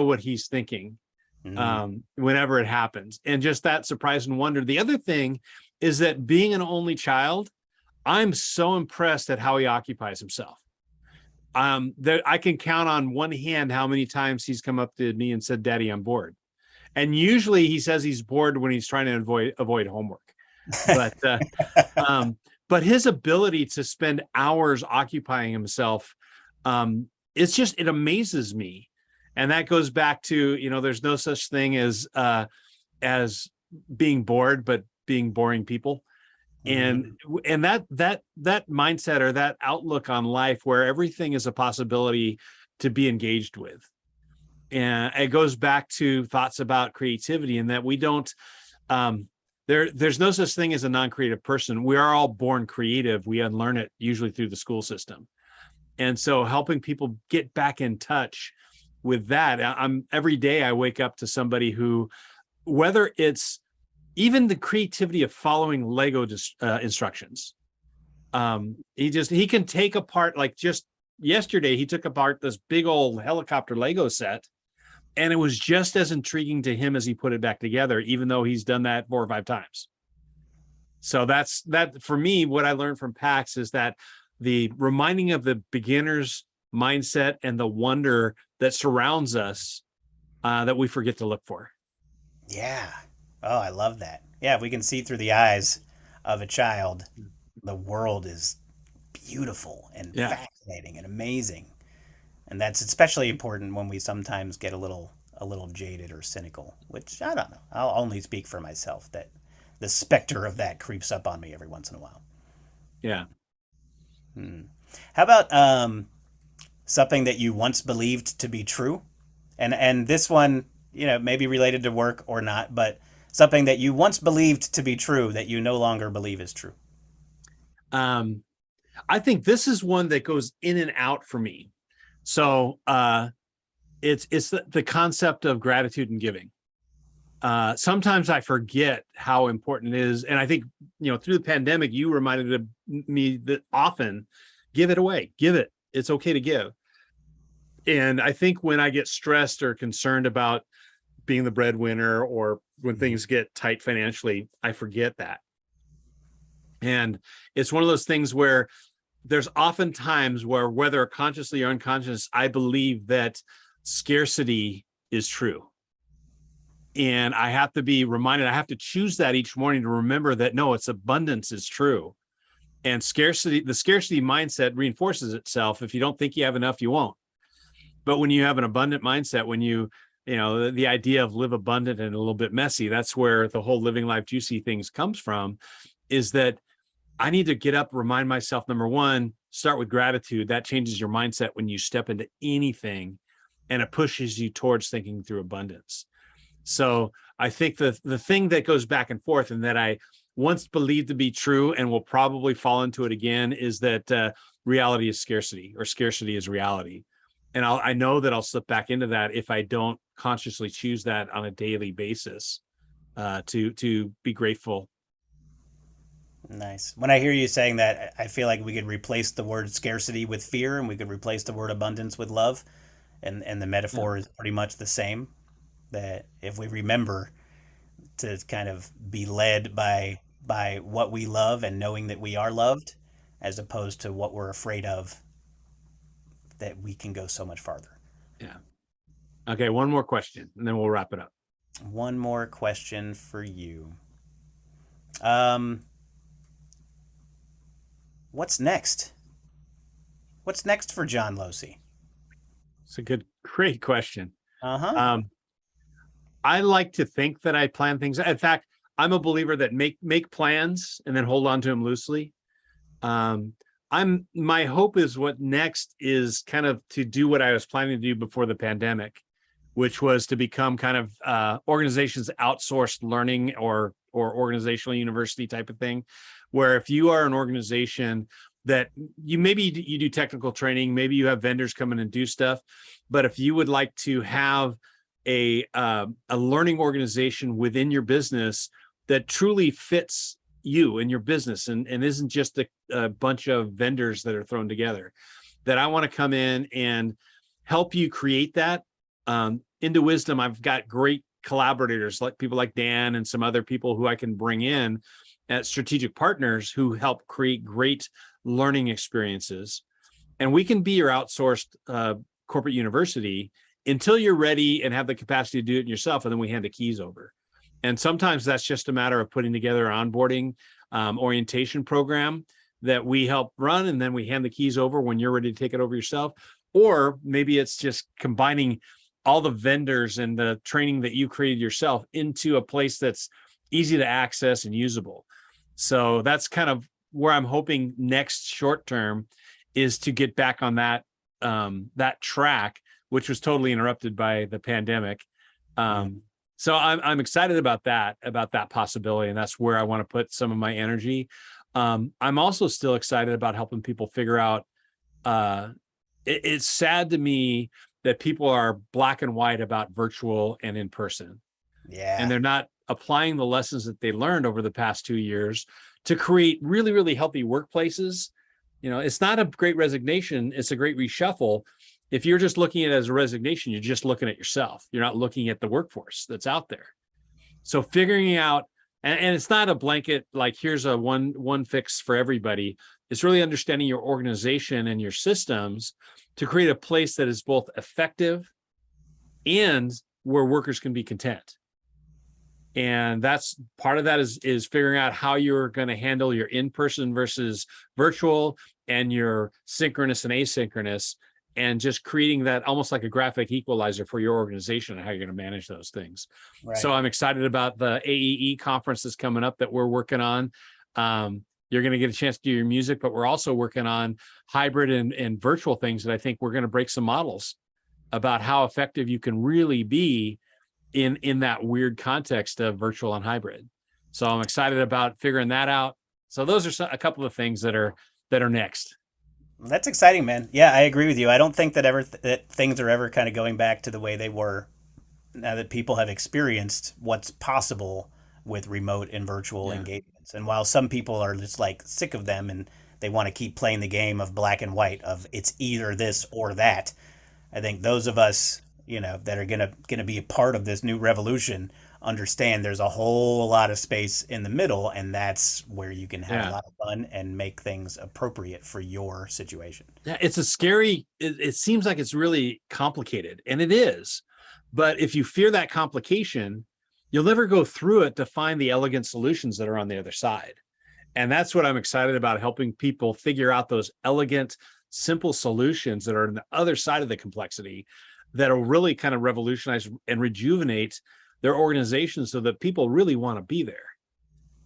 what he's thinking whenever it happens. And just that surprise and wonder. The other thing is that being an only child, I'm so impressed at how he occupies himself. That I can count on one hand how many times he's come up to me and said, "Daddy, I'm bored." And usually he says he's bored when he's trying to avoid homework. But his ability to spend hours occupying himself, it amazes me. And that goes back to, there's no such thing as being bored, but being boring people. And that mindset, or that outlook on life, where everything is a possibility to be engaged with. And it goes back to thoughts about creativity, and that we don't, there's no such thing as a non-creative person. We are all born creative. We unlearn it usually through the school system. And so helping people get back in touch with that. Every day I wake up to somebody who, whether it's even the creativity of following Lego instructions. He can take apart, like just yesterday, he took apart this big old helicopter Lego set, and it was just as intriguing to him as he put it back together, even though he's done that 4 or 5 times. So that's for me. What I learned from Pax is that the reminding of the beginner's mindset and the wonder that surrounds us, that we forget to look for. Yeah. Oh, I love that. Yeah, if we can see through the eyes of a child, the world is beautiful and fascinating and amazing. And that's especially important when we sometimes get a little jaded or cynical, which I don't know. I'll only speak for myself, that the specter of that creeps up on me every once in a while. Yeah. How about something that you once believed to be true? And this one, maybe related to work or not, but something that you once believed to be true that you no longer believe is true. I think this is one that goes in and out for me. So it's the concept of gratitude and giving. Sometimes I forget how important it is. And I think, through the pandemic, you reminded me that often, give it away, give it. It's okay to give. And I think when I get stressed or concerned about being the breadwinner, or when things get tight financially, I forget that. And it's one of those things where there's often times where, whether consciously or unconscious, I believe that scarcity is true. And I have to be reminded, I have to choose that each morning to remember that no, it's abundance is true. And the scarcity mindset reinforces itself. If you don't think you have enough, you won't. But when you have an abundant mindset, when the idea of live abundant and a little bit messy, that's where the whole living life juicy things comes from, is that I need to get up, remind myself, number one, start with gratitude. That changes your mindset when you step into anything, and it pushes you towards thinking through abundance. So I think the thing that goes back and forth, and that I once believed to be true and will probably fall into it again, is that reality is scarcity, or scarcity is reality. And I know that I'll slip back into that if I don't consciously choose that on a daily basis, to be grateful. Nice. When I hear you saying that, I feel like we could replace the word scarcity with fear, and we could replace the word abundance with love. And the metaphor is pretty much the same. That if we remember to kind of be led by what we love and knowing that we are loved, as opposed to what we're afraid of, that we can go so much farther. Yeah. Okay, one more question, and then we'll wrap it up. One more question for you. What's next? What's next for John Losey? It's a great question. Uh-huh. I like to think that I plan things. In fact, I'm a believer that make plans and then hold on to them loosely. My hope is what next is kind of to do what I was planning to do before the pandemic, which was to become kind of organizations outsourced learning or organizational university type of thing, where if you are an organization that you do technical training, maybe you have vendors come in and do stuff, but if you would like to have a learning organization within your business that truly fits you and your business, and isn't just a bunch of vendors that are thrown together, that I want to come in and help you create that. Into Wisdom, I've got great collaborators, like people like Dan and some other people who I can bring in as strategic partners who help create great learning experiences. And we can be your outsourced corporate university until you're ready and have the capacity to do it yourself, and then we hand the keys over. And sometimes that's just a matter of putting together an onboarding orientation program that we help run, and then we hand the keys over when you're ready to take it over yourself. Or maybe it's just combining all the vendors and the training that you created yourself into a place that's easy to access and usable. So that's kind of where I'm hoping next short term is to get back on that track, which was totally interrupted by the pandemic. So I'm excited about that possibility, and that's where I want to put some of my energy. I'm also still excited about helping people figure out. It's sad to me that people are black and white about virtual and in person. Yeah. And they're not applying the lessons that they learned over the past 2 years to create really, really healthy workplaces. It's not a great resignation. It's a great reshuffle. If you're just looking at it as a resignation, you're just looking at yourself. You're not looking at the workforce that's out there. So figuring out, and it's not a blanket, like here's a one fix for everybody. It's really understanding your organization and your systems to create a place that is both effective and where workers can be content. And that's part of that is figuring out how you're going to handle your in-person versus virtual, and your synchronous and asynchronous, and just creating that almost like a graphic equalizer for your organization and how you're going to manage those things. Right. So I'm excited about the AEE conference that's coming up that we're working on. You're going to get a chance to do your music, but we're also working on hybrid and virtual things that I think we're going to break some models about how effective you can really be in that weird context of virtual and hybrid. So I'm excited about figuring that out. So those are a couple of things that are next. That's exciting, man. Yeah, I agree with you. I don't think that things are ever kind of going back to the way they were now that people have experienced what's possible with remote and virtual engagements. And while some people are just like sick of them and they want to keep playing the game of black and white of it's either this or that, I think those of us that are gonna be a part of this new revolution understand there's a whole lot of space in the middle, and that's where you can have a Yeah. lot of fun and make things appropriate for your situation. Yeah, it's a scary, it seems like it's really complicated, and it is. But if you fear that complication, you'll never go through it to find the elegant solutions that are on the other side. And that's what I'm excited about, helping people figure out those elegant, simple solutions that are on the other side of the complexity that'll really kind of revolutionize and rejuvenate their organizations so that people really want to be there.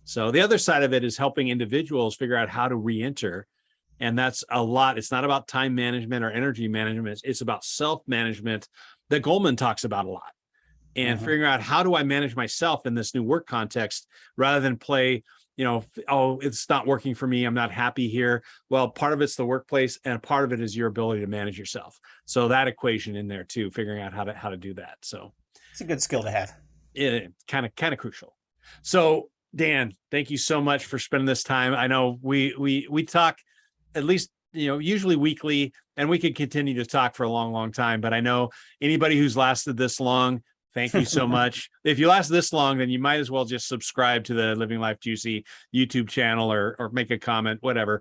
So the other side of it is helping individuals figure out how to re-enter. And that's a lot. It's not about time management or energy management. It's about self-management that Goldman talks about a lot. And figuring out, how do I manage myself in this new work context rather than play, oh, it's not working for me, I'm not happy here. Well, part of it's the workplace, and part of it is your ability to manage yourself. So that equation in there too, figuring out how to do that. So It's a good skill to have. it kind of crucial. So Dan, thank you so much for spending this time. I know we talk at least, usually weekly, and we could continue to talk for a long time, but I know anybody who's lasted this long, thank you so much. If you last this long, then you might as well just subscribe to the Living Life Juicy YouTube channel, or make a comment, whatever.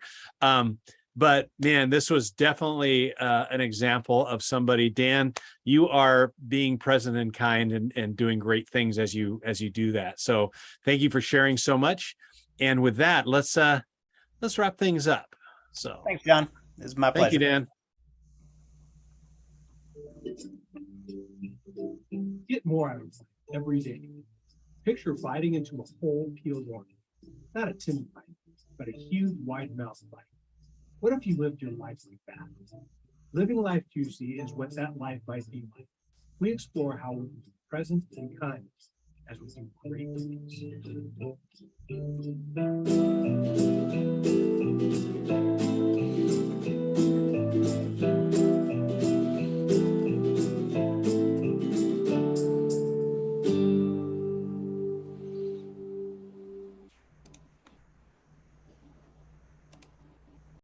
But man, this was definitely an example of somebody. Dan, you are being present and kind and doing great things as you do that. So thank you for sharing so much. And with that, let's wrap things up. So Thanks, John. It's my pleasure. thank you, Dan. Get more out of life every day. Picture biting into a whole peeled orange. Not a tin bite, but a huge wide mouth bite. What if you lived your life like that? Living Life Juicy is what that life might be like. We explore how we be present and kind as we do great things.